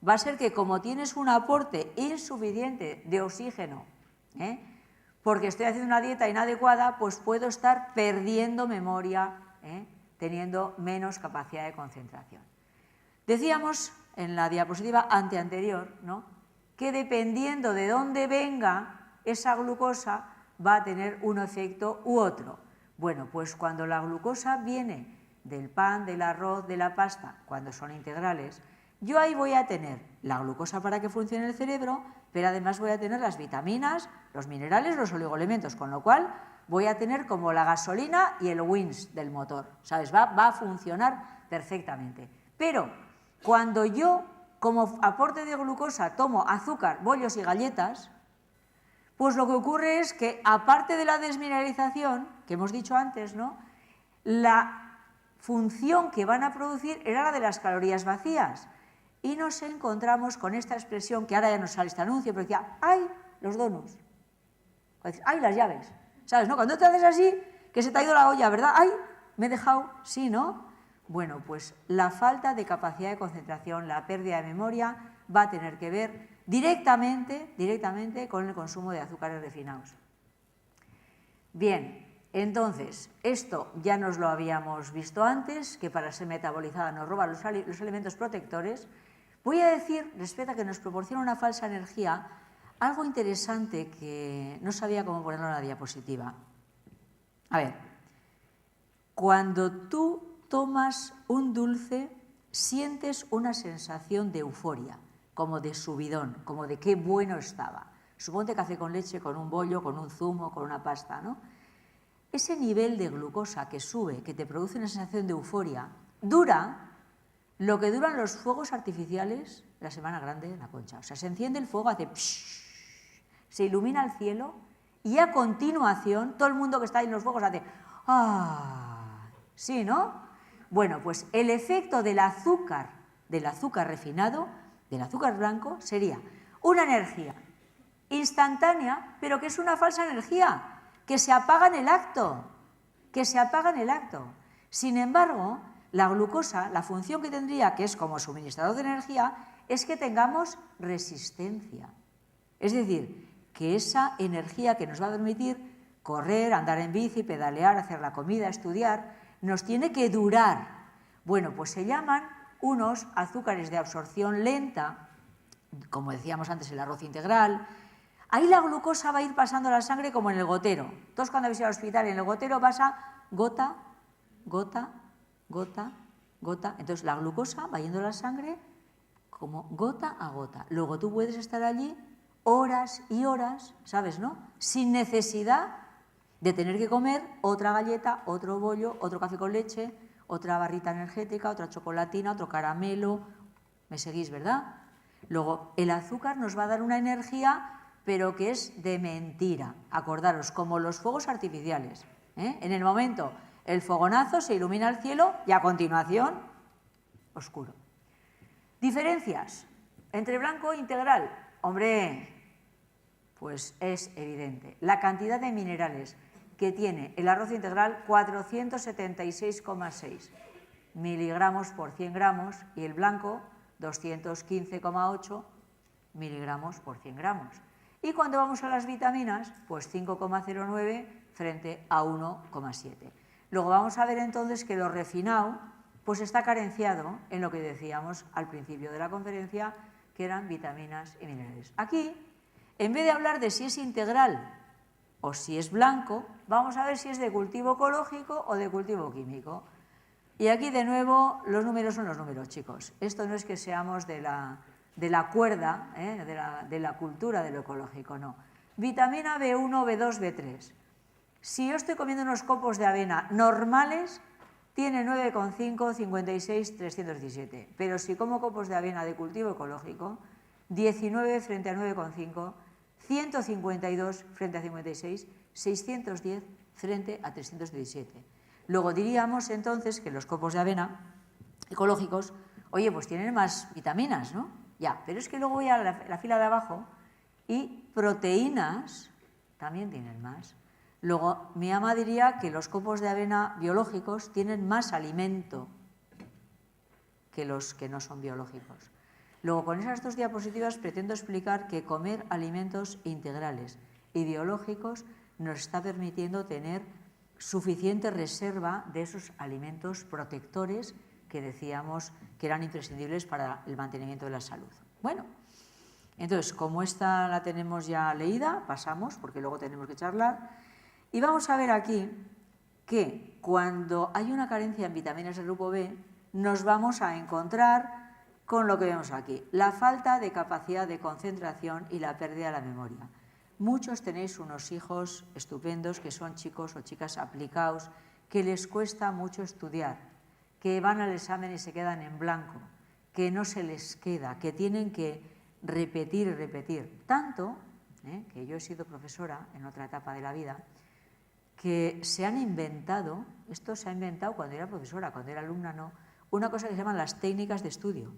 Va a ser que como tienes un aporte insuficiente de oxígeno, porque estoy haciendo una dieta inadecuada, pues puedo estar perdiendo memoria, teniendo menos capacidad de concentración. Decíamos en la diapositiva anterior, ¿no?, que dependiendo de dónde venga esa glucosa va a tener un efecto u otro. Bueno, pues cuando la glucosa viene del pan, del arroz, de la pasta, cuando son integrales, yo ahí voy a tener la glucosa para que funcione el cerebro, pero además voy a tener las vitaminas, los minerales, los oligoelementos, con lo cual voy a tener como la gasolina y el wins del motor, ¿sabes? Va a funcionar perfectamente. Pero cuando yo, como aporte de glucosa, tomo azúcar, bollos y galletas, pues lo que ocurre es que, aparte de la desmineralización, que hemos dicho antes, ¿no?, la función que van a producir era la de las calorías vacías. y nos encontramos con esta expresión que ahora ya nos sale este anuncio, pero decía, ¡ay, los donuts! ¡Ay, las llaves! ¿Sabes, no? Cuando te haces así, que se te ha ido la olla, ¿verdad? ¡Ay, me he dejado! Sí, ¿no? Bueno, pues la falta de capacidad de concentración, la pérdida de memoria, va a tener que ver directamente con el consumo de azúcares refinados. Bien, entonces, esto ya nos lo habíamos visto antes, que para ser metabolizada nos roba los elementos protectores. Voy a decir, respecto a que nos proporciona una falsa energía, algo interesante que no sabía cómo ponerlo en la diapositiva. A ver, cuando tú tomas un dulce, sientes una sensación de euforia, como de subidón, como de qué bueno estaba. Suponte café con leche, con un bollo, con un zumo, con una pasta, ¿no? Ese nivel de glucosa que sube, que te produce una sensación de euforia, dura lo que duran los fuegos artificiales la Semana Grande en La Concha. O sea, se enciende el fuego, hace psh, se ilumina el cielo y a continuación todo el mundo que está ahí en los fuegos hace ¡ah! ¿Sí, no? Bueno, pues el efecto del azúcar refinado, del azúcar blanco, sería una energía instantánea, pero que es una falsa energía, que se apaga en el acto, Sin embargo, la glucosa, la función que tendría, que es como suministrador de energía, es que tengamos resistencia. Es decir, que esa energía que nos va a permitir correr, andar en bici, pedalear, hacer la comida, estudiar, nos tiene que durar. Bueno, pues se llaman unos azúcares de absorción lenta, como decíamos antes, el arroz integral. Ahí la glucosa va a ir pasando a la sangre como en el gotero. Todos cuando habéis ido al hospital, en el gotero pasa gota, gota, gota, gota. Entonces la glucosa va yendo a la sangre como gota a gota. Luego tú puedes estar allí horas y horas, ¿sabes, no? Sin necesidad de tener que comer otra galleta, otro bollo, otro café con leche, otra barrita energética, otra chocolatina, otro caramelo. ¿Me seguís, verdad? Luego, el azúcar nos va a dar una energía, pero que es de mentira. Acordaros, como los fuegos artificiales. En el momento, el fogonazo, se ilumina el cielo y a continuación, oscuro. Diferencias entre blanco e integral. Hombre, pues es evidente. La cantidad de minerales que tiene el arroz integral, 476,6 miligramos por 100 gramos, y el blanco, 215,8 miligramos por 100 gramos. Y cuando vamos a las vitaminas, pues 5,09 frente a 1,7. Luego vamos a ver entonces que lo refinado pues está carenciado en lo que decíamos al principio de la conferencia, que eran vitaminas y minerales. Aquí, en vez de hablar de si es integral o si es blanco, vamos a ver si es de cultivo ecológico o de cultivo químico. Y aquí de nuevo los números son los números, chicos. Esto no es que seamos de la cuerda, de la cultura de lo ecológico, no. Vitamina B1, B2, B3. Si yo estoy comiendo unos copos de avena normales, tiene 9,5, 56, 317. Pero si como copos de avena de cultivo ecológico, 19 frente a 9,5, 152 frente a 56, 610 frente a 317. Luego diríamos entonces que los copos de avena ecológicos, oye, pues tienen más vitaminas, ¿no? Ya, pero es que luego voy a la fila de abajo y proteínas también tienen más. Luego, mi ama diría que los copos de avena biológicos tienen más alimento que los que no son biológicos. Luego, con esas dos diapositivas pretendo explicar que comer alimentos integrales y biológicos nos está permitiendo tener suficiente reserva de esos alimentos protectores que decíamos que eran imprescindibles para el mantenimiento de la salud. Bueno, entonces, como esta la tenemos ya leída, pasamos, porque luego tenemos que charlar. Y vamos a ver aquí que cuando hay una carencia en vitaminas del grupo B, nos vamos a encontrar con lo que vemos aquí, la falta de capacidad de concentración y la pérdida de la memoria. Muchos tenéis unos hijos estupendos que son chicos o chicas aplicados, que les cuesta mucho estudiar, que van al examen y se quedan en blanco, que no se les queda, que tienen que repetir y repetir. Tanto, que yo he sido profesora en otra etapa de la vida, que se han inventado, esto se ha inventado cuando era profesora, cuando era alumna no, una cosa que se llaman las técnicas de estudio.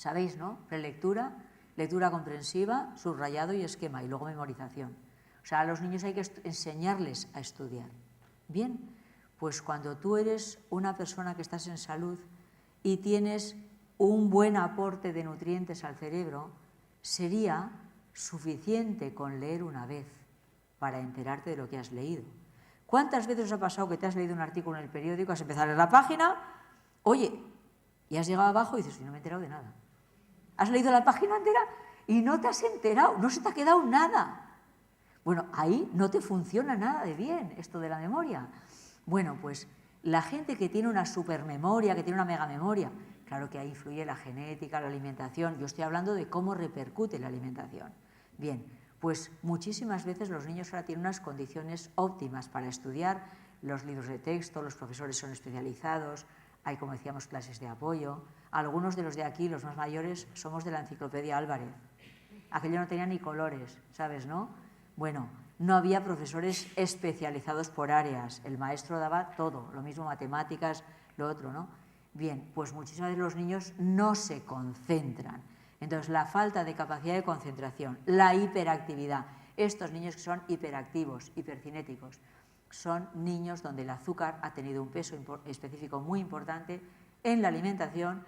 ¿Sabéis, no? Prelectura, lectura comprensiva, subrayado y esquema, y luego memorización. O sea, a los niños hay que enseñarles a estudiar. Bien, pues cuando tú eres una persona que estás en salud y tienes un buen aporte de nutrientes al cerebro, sería suficiente con leer una vez para enterarte de lo que has leído. ¿Cuántas veces os ha pasado que te has leído un artículo en el periódico, has empezado a leer la página, oye, y has llegado abajo y dices, no me he enterado de nada? Has leído la página entera y no te has enterado, no se te ha quedado nada. Bueno, ahí no te funciona nada de bien esto de la memoria. Bueno, pues la gente que tiene una supermemoria, que tiene una megamemoria, claro que ahí influye la genética, la alimentación. Yo estoy hablando de cómo repercute la alimentación. Bien, pues muchísimas veces los niños ahora tienen unas condiciones óptimas para estudiar. Los libros de texto, los profesores son especializados, hay, como decíamos, clases de apoyo. Algunos de los de aquí, los más mayores, somos de la Enciclopedia Álvarez. Aquello no tenía ni colores, ¿sabes, no? Bueno, no había profesores especializados por áreas. El maestro daba todo, lo mismo matemáticas, lo otro, ¿no? Bien, pues muchísimas veces los niños no se concentran. Entonces, la falta de capacidad de concentración, la hiperactividad. Estos niños que son hiperactivos, hipercinéticos, son niños donde el azúcar ha tenido un peso específico muy importante en la alimentación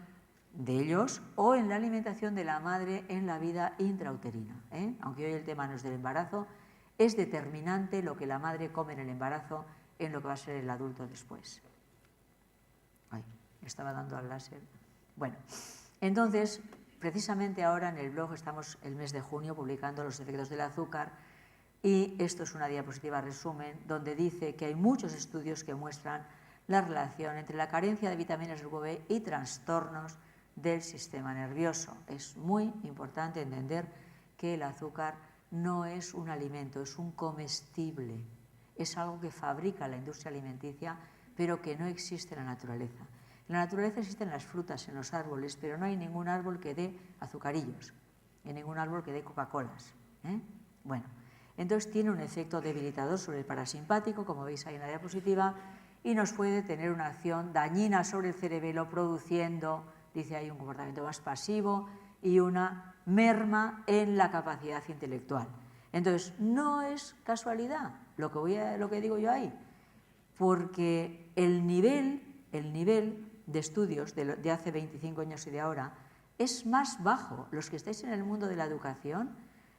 de ellos o en la alimentación de la madre en la vida intrauterina. Aunque hoy el tema no es del embarazo, es determinante lo que la madre come en el embarazo en lo que va a ser el adulto después. Ay, estaba dando al láser. Bueno, entonces, precisamente ahora en el blog estamos el mes de junio publicando los efectos del azúcar y esto es una diapositiva resumen donde dice que hay muchos estudios que muestran la relación entre la carencia de vitaminas del grupo B y trastornos del sistema nervioso. Es muy importante entender que el azúcar no es un alimento, es un comestible. Es algo que fabrica la industria alimenticia, pero que no existe en la naturaleza. En la naturaleza existen las frutas en los árboles, pero no hay ningún árbol que dé azucarillos, ni ningún árbol que dé Coca-Colas. Bueno, entonces tiene un efecto debilitador sobre el parasimpático, como veis ahí en la diapositiva, y nos puede tener una acción dañina sobre el cerebelo, produciendo, dice ahí, un comportamiento más pasivo y una merma en la capacidad intelectual. Entonces, no es casualidad lo que digo yo ahí, porque el nivel de estudios de hace 25 años y de ahora es más bajo. Los que estáis en el mundo de la educación,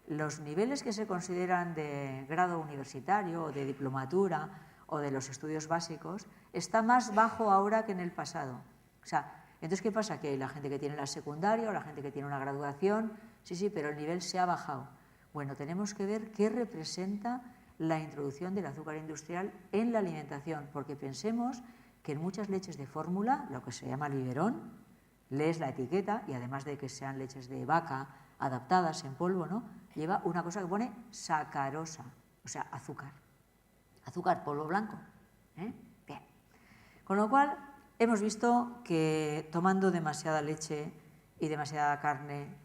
los niveles que se consideran de grado universitario o de diplomatura o de los estudios básicos, está más bajo ahora que en el pasado. O sea, entonces, ¿qué pasa? Que hay la gente que tiene la secundaria o la gente que tiene una graduación, sí, pero el nivel se ha bajado. Bueno, tenemos que ver qué representa la introducción del azúcar industrial en la alimentación, porque pensemos que en muchas leches de fórmula, lo que se llama el biberón, lees la etiqueta y además de que sean leches de vaca adaptadas en polvo, ¿no?, lleva una cosa que pone sacarosa, o sea, azúcar, polvo blanco. Bien. Con lo cual, hemos visto que tomando demasiada leche y demasiada carne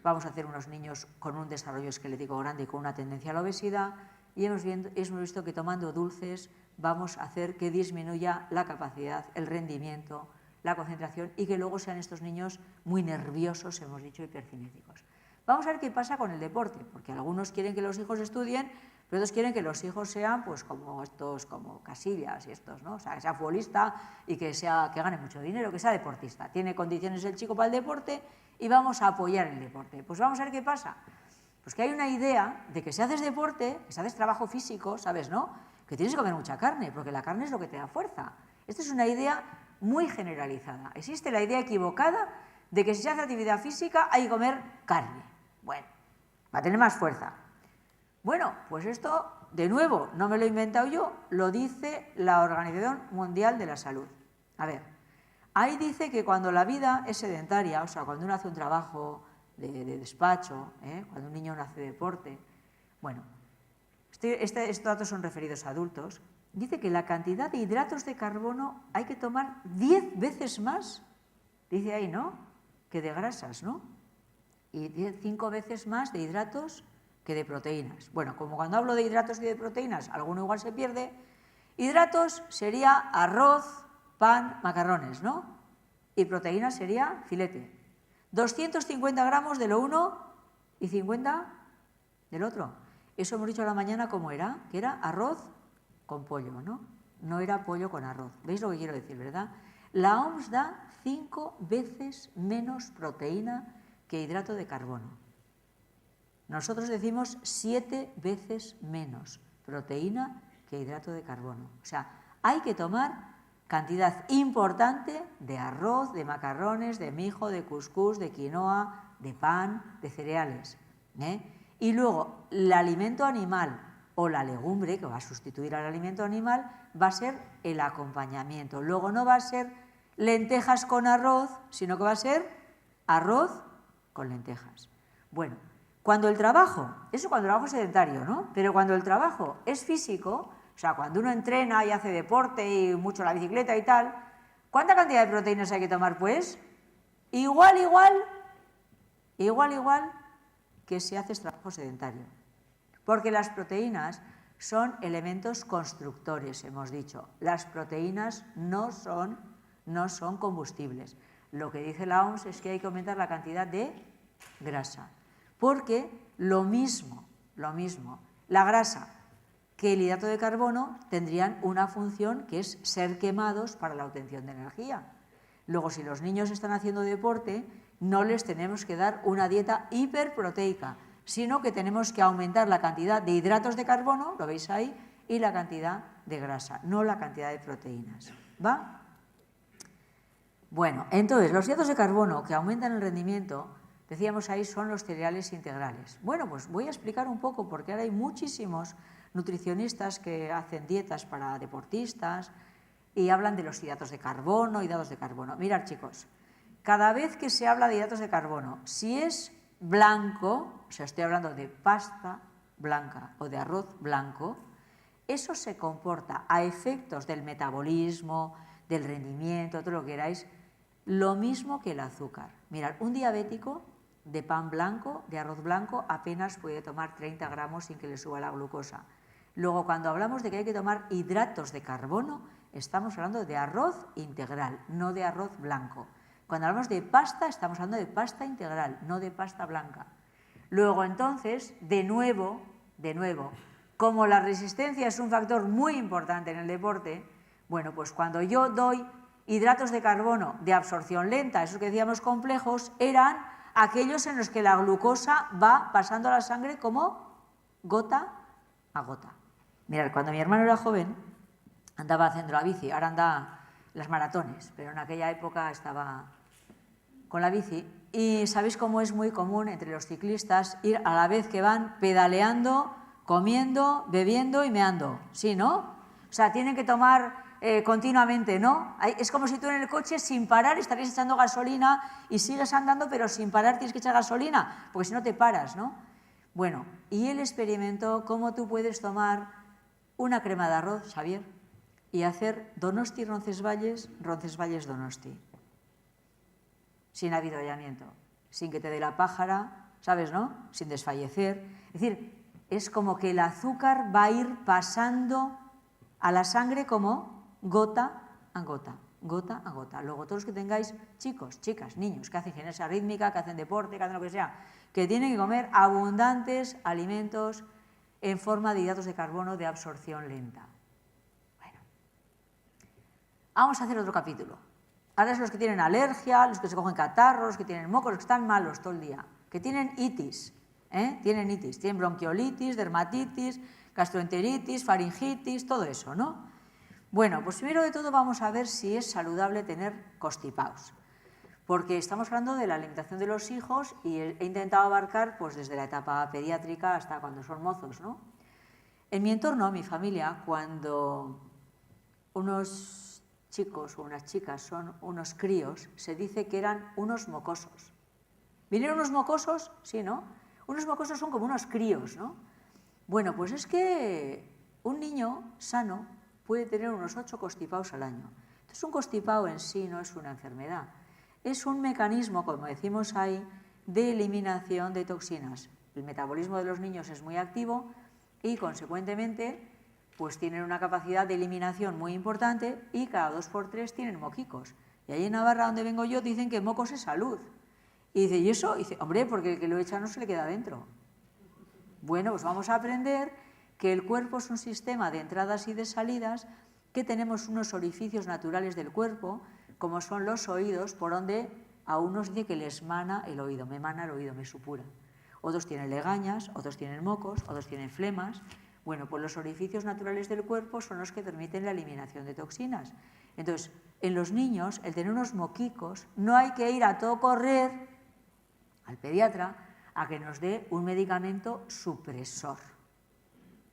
vamos a hacer unos niños con un desarrollo esquelético grande y con una tendencia a la obesidad, y hemos visto que tomando dulces vamos a hacer que disminuya la capacidad, el rendimiento, la concentración y que luego sean estos niños muy nerviosos, hemos dicho, hipercinéticos. Vamos a ver qué pasa con el deporte, porque algunos quieren que los hijos estudien, pero otros quieren que los hijos sean pues como estos, como Casillas y estos, ¿no? O sea, que sea futbolista y que gane mucho dinero, que sea deportista. Tiene condiciones el chico para el deporte y vamos a apoyar el deporte. Pues vamos a ver qué pasa. Pues que hay una idea de que si haces deporte, que si haces trabajo físico, ¿sabes, no?, que tienes que comer mucha carne, porque la carne es lo que te da fuerza. Esta es una idea muy generalizada. Existe la idea equivocada de que si se hace actividad física hay que comer carne. Bueno, para tener más fuerza. Bueno, pues esto, de nuevo, no me lo he inventado yo, lo dice la Organización Mundial de la Salud. A ver, ahí dice que cuando la vida es sedentaria, o sea, cuando uno hace un trabajo de despacho, cuando un niño no hace deporte, bueno, estos datos son referidos a adultos, dice que la cantidad de hidratos de carbono hay que tomar 10 veces más, dice ahí, ¿no?, que de grasas, ¿no?, y 5 veces más de hidratos que de proteínas. Bueno, como cuando hablo de hidratos y de proteínas, alguno igual se pierde. Hidratos sería arroz, pan, macarrones, ¿no? Y proteínas sería filete. 250 gramos de lo uno y 50 del otro. Eso hemos dicho a la mañana cómo era, que era arroz con pollo, ¿no? No era pollo con arroz. ¿Veis lo que quiero decir, verdad? La OMS da 5 veces menos proteína que hidrato de carbono. Nosotros decimos 7 veces menos proteína que hidrato de carbono. O sea, hay que tomar cantidad importante de arroz, de macarrones, de mijo, de cuscús, de quinoa, de pan, de cereales. Y luego, el alimento animal o la legumbre, que va a sustituir al alimento animal, va a ser el acompañamiento. Luego no va a ser lentejas con arroz, sino que va a ser arroz con lentejas. Bueno, cuando el trabajo, eso cuando el trabajo es sedentario, ¿no? Pero cuando el trabajo es físico, o sea, cuando uno entrena y hace deporte y mucho la bicicleta y tal, ¿cuánta cantidad de proteínas hay que tomar? Pues igual que si haces trabajo sedentario. Porque las proteínas son elementos constructores, hemos dicho. Las proteínas no son combustibles. Lo que dice la OMS es que hay que aumentar la cantidad de grasa. Porque lo mismo, la grasa que el hidrato de carbono tendrían una función que es ser quemados para la obtención de energía. Luego, si los niños están haciendo deporte, no les tenemos que dar una dieta hiperproteica, sino que tenemos que aumentar la cantidad de hidratos de carbono, lo veis ahí, y la cantidad de grasa, no la cantidad de proteínas. ¿Va? Bueno, entonces, los hidratos de carbono que aumentan el rendimiento, decíamos ahí, son los cereales integrales. Bueno, pues voy a explicar un poco, porque ahora hay muchísimos nutricionistas que hacen dietas para deportistas y hablan de los hidratos de carbono. Mirad, chicos, cada vez que se habla de hidratos de carbono, si es blanco, o sea, estoy hablando de pasta blanca o de arroz blanco, eso se comporta a efectos del metabolismo, del rendimiento, todo lo que queráis, lo mismo que el azúcar. Mirad, un diabético de pan blanco, de arroz blanco, apenas puede tomar 30 gramos sin que le suba la glucosa. Luego, cuando hablamos de que hay que tomar hidratos de carbono, estamos hablando de arroz integral, no de arroz blanco. Cuando hablamos de pasta, estamos hablando de pasta integral, no de pasta blanca. Luego, entonces, de nuevo, como la resistencia es un factor muy importante en el deporte, bueno, pues cuando yo doy hidratos de carbono de absorción lenta, esos que decíamos complejos, eran aquellos en los que la glucosa va pasando a la sangre como gota a gota. Mirad, cuando mi hermano era joven, andaba haciendo la bici, ahora anda las maratones, pero en aquella época estaba con la bici, y sabéis cómo es muy común entre los ciclistas ir a la vez que van pedaleando, comiendo, bebiendo y meando, ¿sí, no? O sea, tienen que tomar continuamente, ¿no? Es como si tú en el coche sin parar estarías echando gasolina y sigues andando, pero sin parar tienes que echar gasolina, porque si no te paras, ¿no? Bueno, y él experimentó cómo tú puedes tomar una crema de arroz, Xavier, y hacer Donosti-Roncesvalles, Roncesvalles-Donosti, sin avituallamiento, sin que te dé la pájara, ¿sabes, no? Sin desfallecer. Es decir, es como que el azúcar va a ir pasando a la sangre como gota a gota, gota a gota. Luego, todos los que tengáis chicos, chicas, niños que hacen gimnasia rítmica, que hacen deporte, que hacen lo que sea, que tienen que comer abundantes alimentos en forma de hidratos de carbono de absorción lenta. Bueno, vamos a hacer otro capítulo. Ahora es los que tienen alergia, los que se cogen catarros, los que tienen mocos, los que están malos todo el día, que tienen itis, tienen bronquiolitis, dermatitis, gastroenteritis, faringitis, todo eso, ¿no? Bueno, pues primero de todo vamos a ver si es saludable tener constipados, porque estamos hablando de la alimentación de los hijos y he intentado abarcar pues desde la etapa pediátrica hasta cuando son mozos, ¿no? En mi entorno, en mi familia, cuando unos chicos o unas chicas son unos críos, se dice que eran unos mocosos. ¿Vinieron unos mocosos? Sí, ¿no? Unos mocosos son como unos críos, ¿no? Bueno, pues es que un niño sano puede tener unos 8 constipados al año. Entonces, un constipado en sí no es una enfermedad. Es un mecanismo, como decimos ahí, de eliminación de toxinas. El metabolismo de los niños es muy activo y, consecuentemente, pues tienen una capacidad de eliminación muy importante y cada 2 por 3 tienen moquicos. Y ahí en Navarra, donde vengo yo, dicen que mocos es salud. Y dice, ¿y eso? Y dice, hombre, porque el que lo echa no se le queda dentro. Bueno, pues vamos a aprender que el cuerpo es un sistema de entradas y de salidas, que tenemos unos orificios naturales del cuerpo, como son los oídos, por donde a unos dice que les mana el oído, me mana el oído, me supura. Otros tienen legañas, otros tienen mocos, otros tienen flemas. Bueno, pues los orificios naturales del cuerpo son los que permiten la eliminación de toxinas. Entonces, en los niños, el tener unos moquicos, no hay que ir a todo correr al pediatra a que nos dé un medicamento supresor.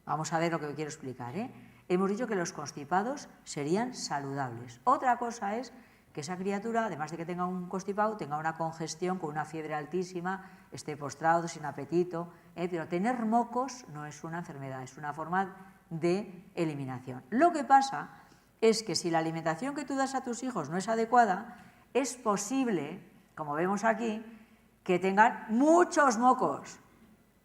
Vamos a ver lo que quiero explicar, ¿eh? Hemos dicho que los constipados serían saludables. Otra cosa es que esa criatura, además de que tenga un constipado, tenga una congestión con una fiebre altísima, esté postrado, sin apetito, pero tener mocos no es una enfermedad, es una forma de eliminación. Lo que pasa es que si la alimentación que tú das a tus hijos no es adecuada, es posible, como vemos aquí, que tengan muchos mocos.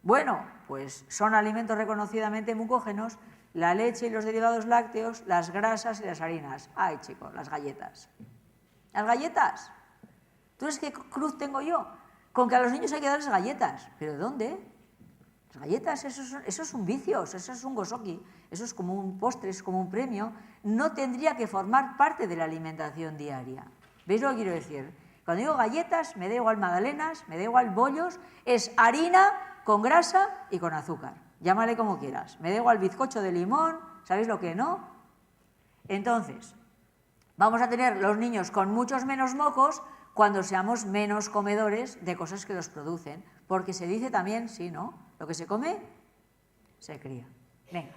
Bueno, pues son alimentos reconocidamente mucógenos, la leche y los derivados lácteos, las grasas y las harinas. Ay, chicos, las galletas. Las galletas. ¿Tú sabes qué cruz tengo yo? Con que a los niños hay que darles galletas. ¿Pero dónde? Las galletas, eso es un vicio, eso es un gosoki, eso es como un postre, es como un premio. No tendría que formar parte de la alimentación diaria. ¿Veis lo que quiero decir? Cuando digo galletas, me da igual magdalenas, me da igual bollos, es harina con grasa y con azúcar. Llámale como quieras. Me da igual bizcocho de limón, ¿sabéis lo que no? Entonces, vamos a tener los niños con muchos menos mocos cuando seamos menos comedores de cosas que los producen. Porque se dice también, sí, ¿no? Lo que se come, se cría. Venga.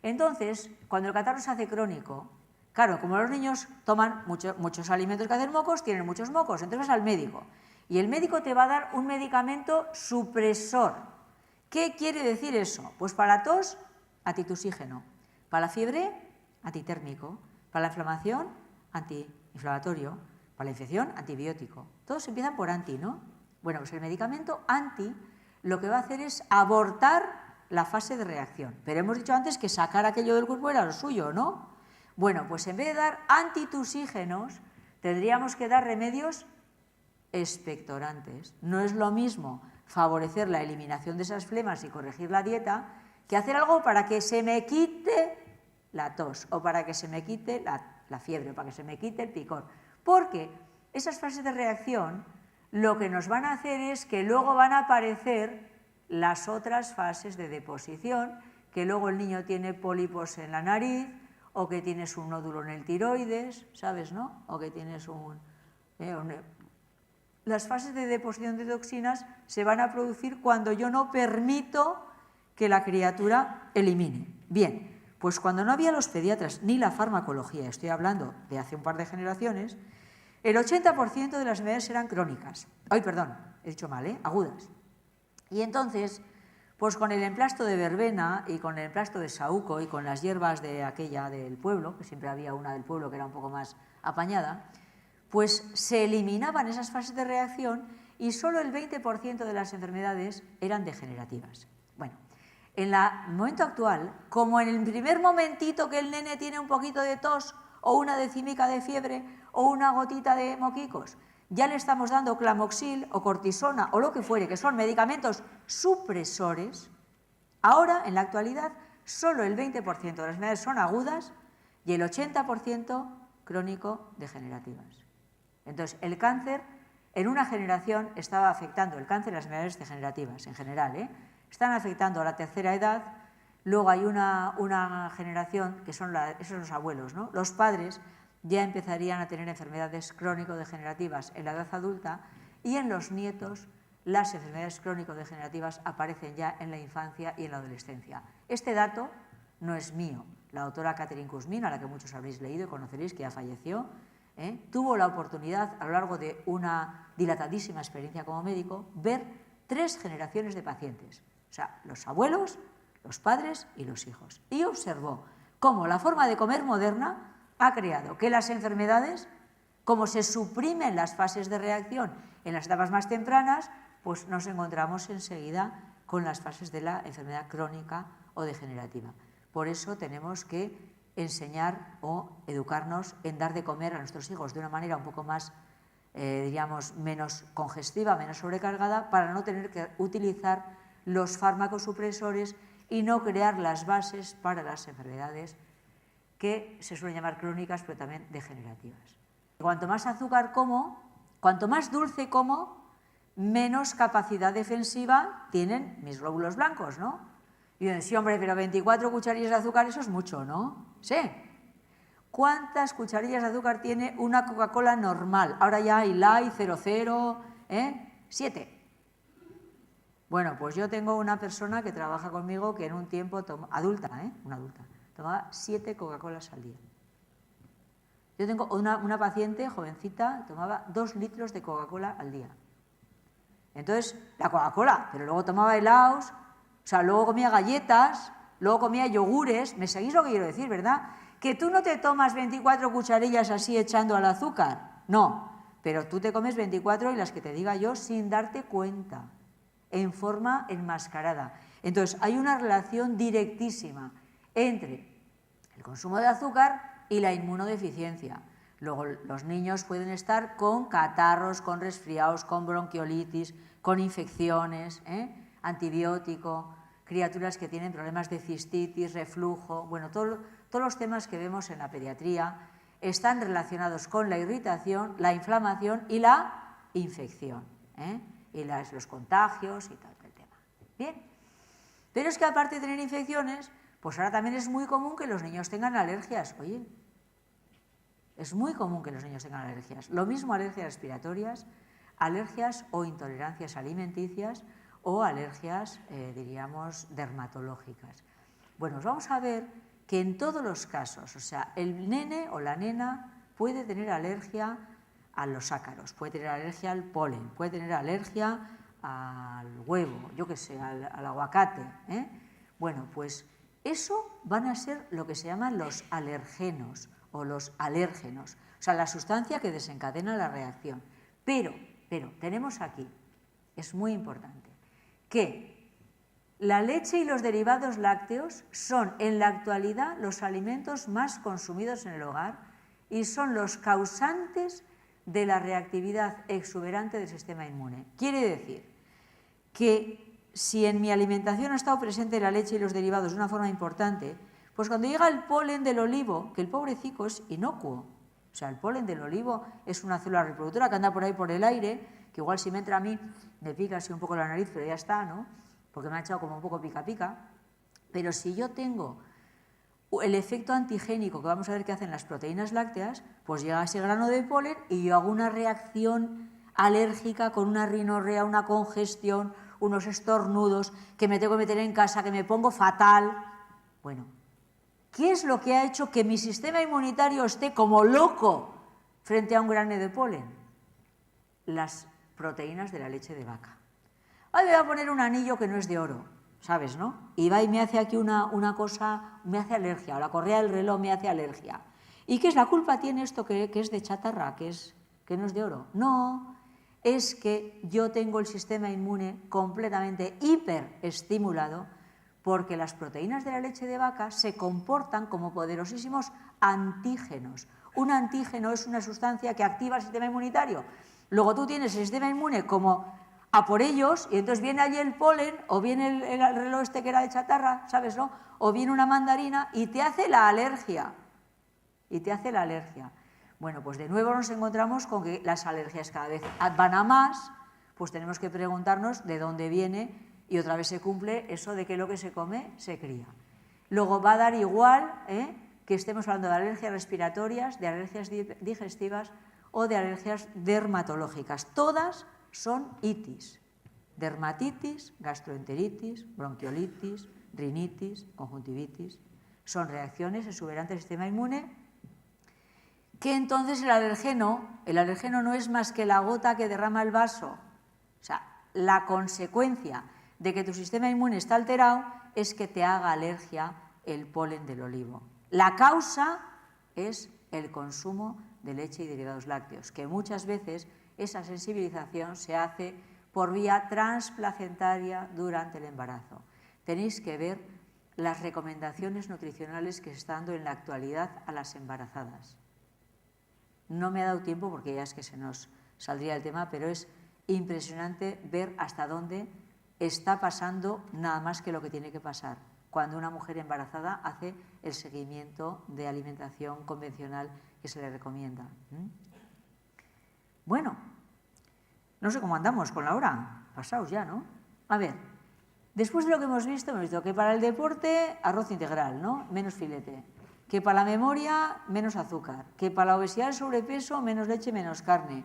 Entonces, cuando el catarro se hace crónico, claro, como los niños toman muchos alimentos que hacen mocos, tienen muchos mocos, entonces vas al médico. Y el médico te va a dar un medicamento supresor. ¿Qué quiere decir eso? Pues para la tos, antitusígeno. Para la fiebre, antitérmico. Para la inflamación, antiinflamatorio. Para la infección, antibiótico. Todos empiezan por anti, ¿no? Bueno, pues el medicamento anti lo que va a hacer es abortar la fase de reacción. Pero hemos dicho antes que sacar aquello del cuerpo era lo suyo, ¿no? Bueno, pues en vez de dar antitusígenos, tendríamos que dar remedios expectorantes. No es lo mismo favorecer la eliminación de esas flemas y corregir la dieta que hacer algo para que se me quite la tos o para que se me quite la fiebre o para que se me quite el picor. Porque esas fases de reacción lo que nos van a hacer es que luego van a aparecer las otras fases de deposición, que luego el niño tiene pólipos en la nariz o que tienes un nódulo en el tiroides, ¿sabes, no? O que tienes Las fases de deposición de toxinas se van a producir cuando yo no permito que la criatura elimine. Bien, pues cuando no había los pediatras ni la farmacología, estoy hablando de hace un par de generaciones, el 80% de las enfermedades eran crónicas. Ay, perdón, he dicho mal, agudas. Y entonces, pues con el emplasto de verbena y con el emplasto de saúco y con las hierbas de aquella del pueblo, que siempre había una del pueblo que era un poco más apañada, pues se eliminaban esas fases de reacción y solo el 20% de las enfermedades eran degenerativas. Bueno, en el momento actual, como en el primer momentito que el nene tiene un poquito de tos o una decimica de fiebre o una gotita de moquicos, ya le estamos dando clamoxil o cortisona o lo que fuere, que son medicamentos supresores. Ahora, en la actualidad, solo el 20% de las enfermedades son agudas y el 80% crónico-degenerativas. Entonces, el cáncer en una generación estaba afectando, el cáncer y las enfermedades degenerativas en general, están afectando a la tercera edad. Luego hay una generación que son esos los abuelos, ¿no? Los padres ya empezarían a tener enfermedades crónico-degenerativas en la edad adulta y en los nietos las enfermedades crónico-degenerativas aparecen ya en la infancia y en la adolescencia. Este dato no es mío. La doctora Catherine Kuzmin, a la que muchos habréis leído y conoceréis, que ya falleció, tuvo la oportunidad a lo largo de una dilatadísima experiencia como médico ver 3 generaciones de pacientes, o sea, los abuelos, los padres y los hijos. Y observó cómo la forma de comer moderna ha creado que las enfermedades, como se suprimen las fases de reacción en las etapas más tempranas, pues nos encontramos enseguida con las fases de la enfermedad crónica o degenerativa. Por eso tenemos que enseñar o educarnos en dar de comer a nuestros hijos de una manera un poco más diríamos, menos congestiva, menos sobrecargada, para no tener que utilizar los fármacos supresores y no crear las bases para las enfermedades que se suelen llamar crónicas, pero también degenerativas. Cuanto más azúcar como, cuanto más dulce como, menos capacidad defensiva tienen mis glóbulos blancos, ¿no? Y dicen, sí, hombre, pero 24 cucharillas de azúcar, eso es mucho, ¿no? Sí. ¿Cuántas cucharillas de azúcar tiene una Coca-Cola normal? Ahora ya hay Light, 00, 7. Bueno, pues yo tengo una persona que trabaja conmigo que en un tiempo, adulta, una adulta, tomaba 7 Coca-Colas al día. Yo tengo una paciente jovencita, tomaba 2 litros de Coca-Cola al día. Entonces, la Coca-Cola, pero luego tomaba helados, o sea, luego comía galletas, luego comía yogures. ¿Me seguís lo que quiero decir, verdad? Que tú no te tomas 24 cucharillas así echando al azúcar. No, pero tú te comes 24 y las que te diga yo sin darte cuenta, en forma enmascarada. Entonces, hay una relación directísima entre el consumo de azúcar y la inmunodeficiencia. Luego, los niños pueden estar con catarros, con resfriados, con bronquiolitis, con infecciones, antibiótico, criaturas que tienen problemas de cistitis, reflujo. Bueno, todos los temas que vemos en la pediatría están relacionados con la irritación, la inflamación y la infección, y los contagios y tal el tema. Bien, pero es que aparte de tener infecciones, pues ahora también es muy común que los niños tengan alergias. Oye, es muy común que los niños tengan alergias. Lo mismo alergias respiratorias, alergias o intolerancias alimenticias o alergias, diríamos, dermatológicas. Bueno, pues vamos a ver que en todos los casos, o sea, el nene o la nena puede tener alergia a los ácaros, puede tener alergia al polen, puede tener alergia al huevo, yo qué sé, al aguacate. Bueno, pues eso van a ser lo que se llaman los alergenos o los alérgenos, o sea, la sustancia que desencadena la reacción. Pero tenemos aquí, es muy importante, que la leche y los derivados lácteos son en la actualidad los alimentos más consumidos en el hogar y son los causantes de la reactividad exuberante del sistema inmune. Quiere decir que si en mi alimentación ha estado presente la leche y los derivados de una forma importante, pues cuando llega el polen del olivo, que el pobrecito es inocuo, o sea, el polen del olivo es una célula reproductora que anda por ahí por el aire, que igual si me entra a mí me pica así un poco la nariz, pero ya está, ¿no? Porque me ha echado como un poco pica pica. Pero si yo tengo el efecto antigénico que vamos a ver que hacen las proteínas lácteas, pues llega ese grano de polen y yo hago una reacción alérgica con una rinorrea, una congestión, unos estornudos, que me tengo que meter en casa, que me pongo fatal. Bueno, ¿qué es lo que ha hecho que mi sistema inmunitario esté como loco frente a un grano de polen? Las proteínas de la leche de vaca. Ahora me voy a poner un anillo que no es de oro, ¿sabes, no? Y va y me hace aquí una cosa, me hace alergia, o la correa del reloj me hace alergia. ¿Y qué es la culpa? ¿Tiene esto que es de chatarra, que no es de oro? No, es que yo tengo el sistema inmune completamente hiperestimulado porque las proteínas de la leche de vaca se comportan como poderosísimos antígenos. Un antígeno es una sustancia que activa el sistema inmunitario. Luego tú tienes el sistema inmune como a por ellos y entonces viene allí el polen o viene el reloj este que era de chatarra, ¿sabes, no? O viene una mandarina y te hace la alergia. Bueno, pues de nuevo nos encontramos con que las alergias cada vez van a más, pues tenemos que preguntarnos de dónde viene y otra vez se cumple eso de que lo que se come se cría. Luego va a dar igual que estemos hablando de alergias respiratorias, de alergias digestivas o de alergias dermatológicas. Todas son itis, dermatitis, gastroenteritis, bronquiolitis, rinitis, conjuntivitis. Son reacciones exuberantes del sistema inmune que entonces el alergeno no es más que la gota que derrama el vaso. O sea, la consecuencia de que tu sistema inmune está alterado es que te haga alergia el polen del olivo. La causa es el consumo de leche y derivados lácteos, que muchas veces esa sensibilización se hace por vía transplacentaria durante el embarazo. Tenéis que ver las recomendaciones nutricionales que se están dando en la actualidad a las embarazadas. No me ha dado tiempo porque ya es que se nos saldría el tema, pero es impresionante ver hasta dónde está pasando nada más que lo que tiene que pasar cuando una mujer embarazada hace el seguimiento de alimentación convencional que se le recomienda. Bueno, no sé cómo andamos con la hora, pasaos ya, ¿no? A ver, después de lo que hemos visto que para el deporte arroz integral, ¿no? Menos filete, que para la memoria menos azúcar, que para la obesidad, el sobrepeso, menos leche, menos carne.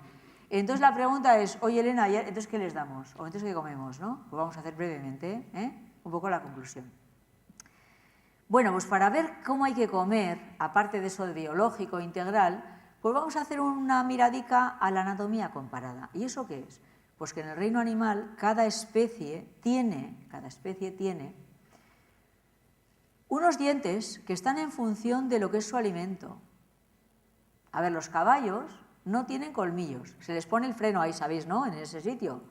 Entonces la pregunta es, oye Elena, ¿entonces qué les damos? ¿O entonces qué comemos, no? Pues vamos a hacer brevemente, un poco la conclusión. Bueno, pues para ver cómo hay que comer, aparte de eso de biológico integral, pues vamos a hacer una miradica a la anatomía comparada. ¿Y eso qué es? Pues que en el reino animal cada especie tiene unos dientes que están en función de lo que es su alimento. A ver, los caballos no tienen colmillos, se les pone el freno ahí, ¿sabéis, no? En ese sitio.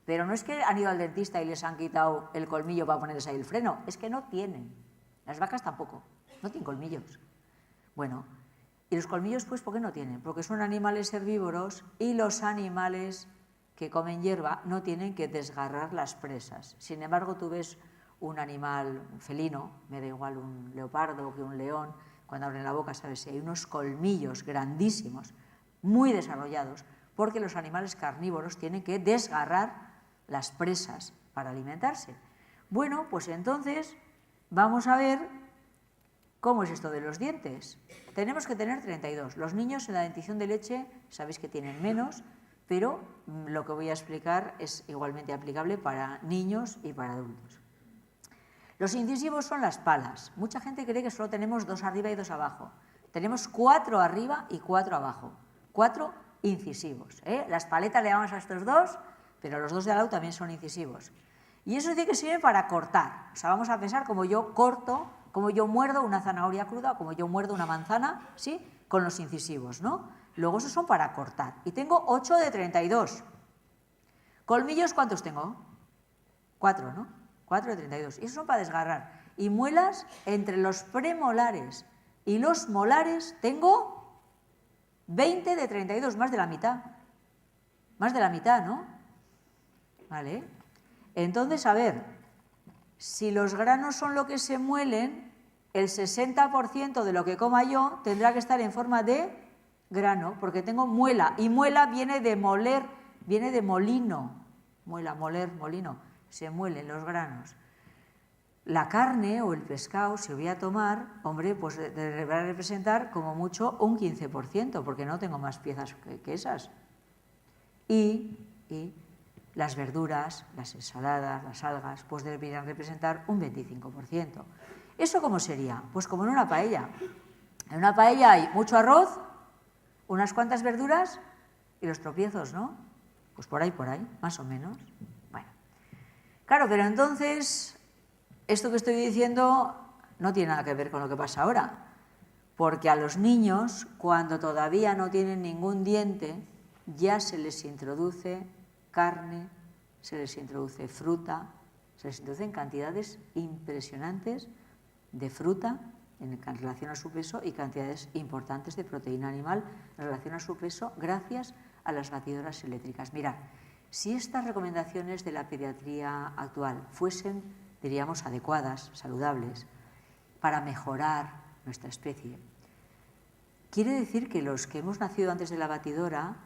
Pero no es que han ido al dentista y les han quitado el colmillo para ponerles ahí el freno, es que no tienen. Las vacas tampoco, no tienen colmillos. Bueno, ¿y los colmillos pues por qué no tienen? Porque son animales herbívoros y los animales que comen hierba no tienen que desgarrar las presas. Sin embargo, tú ves un animal felino, me da igual un leopardo que un león, cuando abren la boca sabes si hay unos colmillos grandísimos, muy desarrollados, porque los animales carnívoros tienen que desgarrar las presas para alimentarse. Bueno, pues entonces vamos a ver cómo es esto de los dientes. Tenemos que tener 32. Los niños en la dentición de leche sabéis que tienen menos, pero lo que voy a explicar es igualmente aplicable para niños y para adultos. Los incisivos son las palas. Mucha gente cree que solo tenemos 2 arriba y 2 abajo. Tenemos 4 arriba y 4 abajo. 4 incisivos. Las paletas le llamamos a estos 2, pero los 2 de al lado también son incisivos. Y eso dice que sirve para cortar. O sea, vamos a pensar como yo corto, como yo muerdo una zanahoria cruda, como yo muerdo una manzana, ¿sí? Con los incisivos, ¿no? Luego esos son para cortar. Y tengo 8 de 32. ¿Colmillos cuántos tengo? 4, ¿no? 4 de 32. Y esos son para desgarrar. Y muelas, entre los premolares y los molares, tengo 20 de 32, más de la mitad. Más de la mitad, ¿no? Vale. Entonces, a ver, si los granos son lo que se muelen, el 60% de lo que coma yo tendrá que estar en forma de grano, porque tengo muela, y muela viene de moler, viene de molino, muela, moler, molino, se muelen los granos. La carne o el pescado, si voy a tomar, hombre, pues deberá representar como mucho un 15%, porque no tengo más piezas que esas. Y las verduras, las ensaladas, las algas, pues deberían representar un 25%. ¿Eso cómo sería? Pues como en una paella. En una paella hay mucho arroz, unas cuantas verduras y los tropiezos, ¿no? Pues por ahí, más o menos. Bueno, claro, pero entonces, esto que estoy diciendo no tiene nada que ver con lo que pasa ahora, porque a los niños, cuando todavía no tienen ningún diente, ya se les introduce carne, se les introduce fruta, se les introducen cantidades impresionantes de fruta en relación a su peso y cantidades importantes de proteína animal en relación a su peso gracias a las batidoras eléctricas. Mirad, si estas recomendaciones de la pediatría actual fuesen, diríamos, adecuadas, saludables, para mejorar nuestra especie, quiere decir que los que hemos nacido antes de la batidora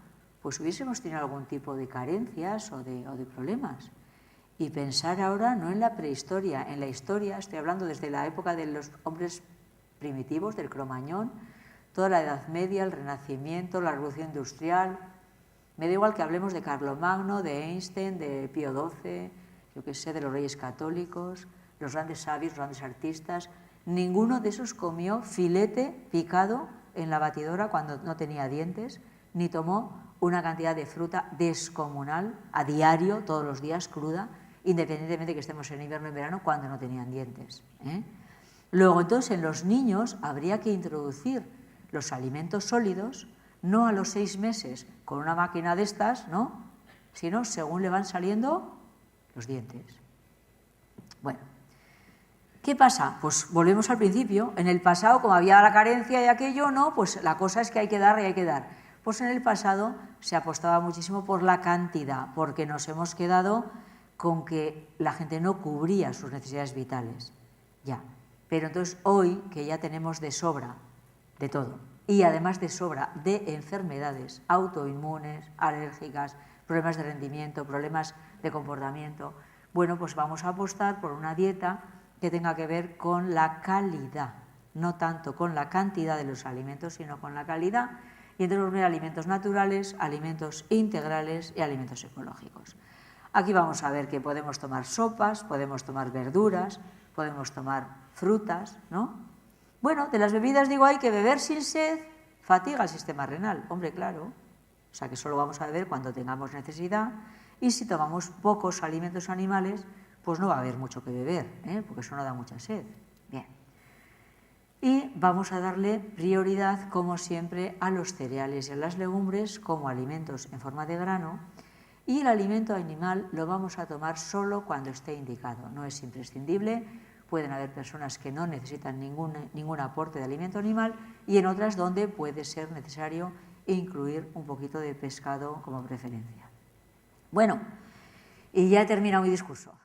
pues hubiésemos tenido algún tipo de carencias o de problemas. Y pensar ahora no en la prehistoria, en la historia, estoy hablando desde la época de los hombres primitivos, del Cromañón, toda la Edad Media, el Renacimiento, la Revolución Industrial. Me da igual que hablemos de Carlomagno, de Einstein, de Pío XII, yo qué sé, de los reyes católicos, los grandes sabios, los grandes artistas. Ninguno de esos comió filete picado en la batidora cuando no tenía dientes, ni tomó una cantidad de fruta descomunal a diario, todos los días, cruda, independientemente de que estemos en invierno o en verano, cuando no tenían dientes. Luego, entonces, en los niños habría que introducir los alimentos sólidos, no a los 6 meses con una máquina de estas, ¿no?, sino según le van saliendo los dientes. Bueno, ¿qué pasa? Pues volvemos al principio. En el pasado, como había la carencia y aquello, ¿no?, pues la cosa es que hay que dar y hay que dar. Pues en el pasado se apostaba muchísimo por la cantidad, porque nos hemos quedado con que la gente no cubría sus necesidades vitales. Ya. Pero entonces hoy, que ya tenemos de sobra de todo, y además de sobra de enfermedades autoinmunes, alérgicas, problemas de rendimiento, problemas de comportamiento, bueno, pues vamos a apostar por una dieta que tenga que ver con la calidad, no tanto con la cantidad de los alimentos, sino con la calidad, y entonces vamos a ver alimentos naturales, alimentos integrales y alimentos ecológicos. Aquí vamos a ver que podemos tomar sopas, podemos tomar verduras, podemos tomar frutas, ¿no? Bueno, de las bebidas digo, hay que beber sin sed, fatiga el sistema renal, hombre, claro, o sea que solo vamos a beber cuando tengamos necesidad, y si tomamos pocos alimentos animales, pues no va a haber mucho que beber, porque eso no da mucha sed. Bien. Y vamos a darle prioridad, como siempre, a los cereales y a las legumbres como alimentos en forma de grano, y el alimento animal lo vamos a tomar solo cuando esté indicado, no es imprescindible. Pueden haber personas que no necesitan ningún aporte de alimento animal y en otras donde puede ser necesario incluir un poquito de pescado como preferencia. Bueno, y ya he terminado mi discurso.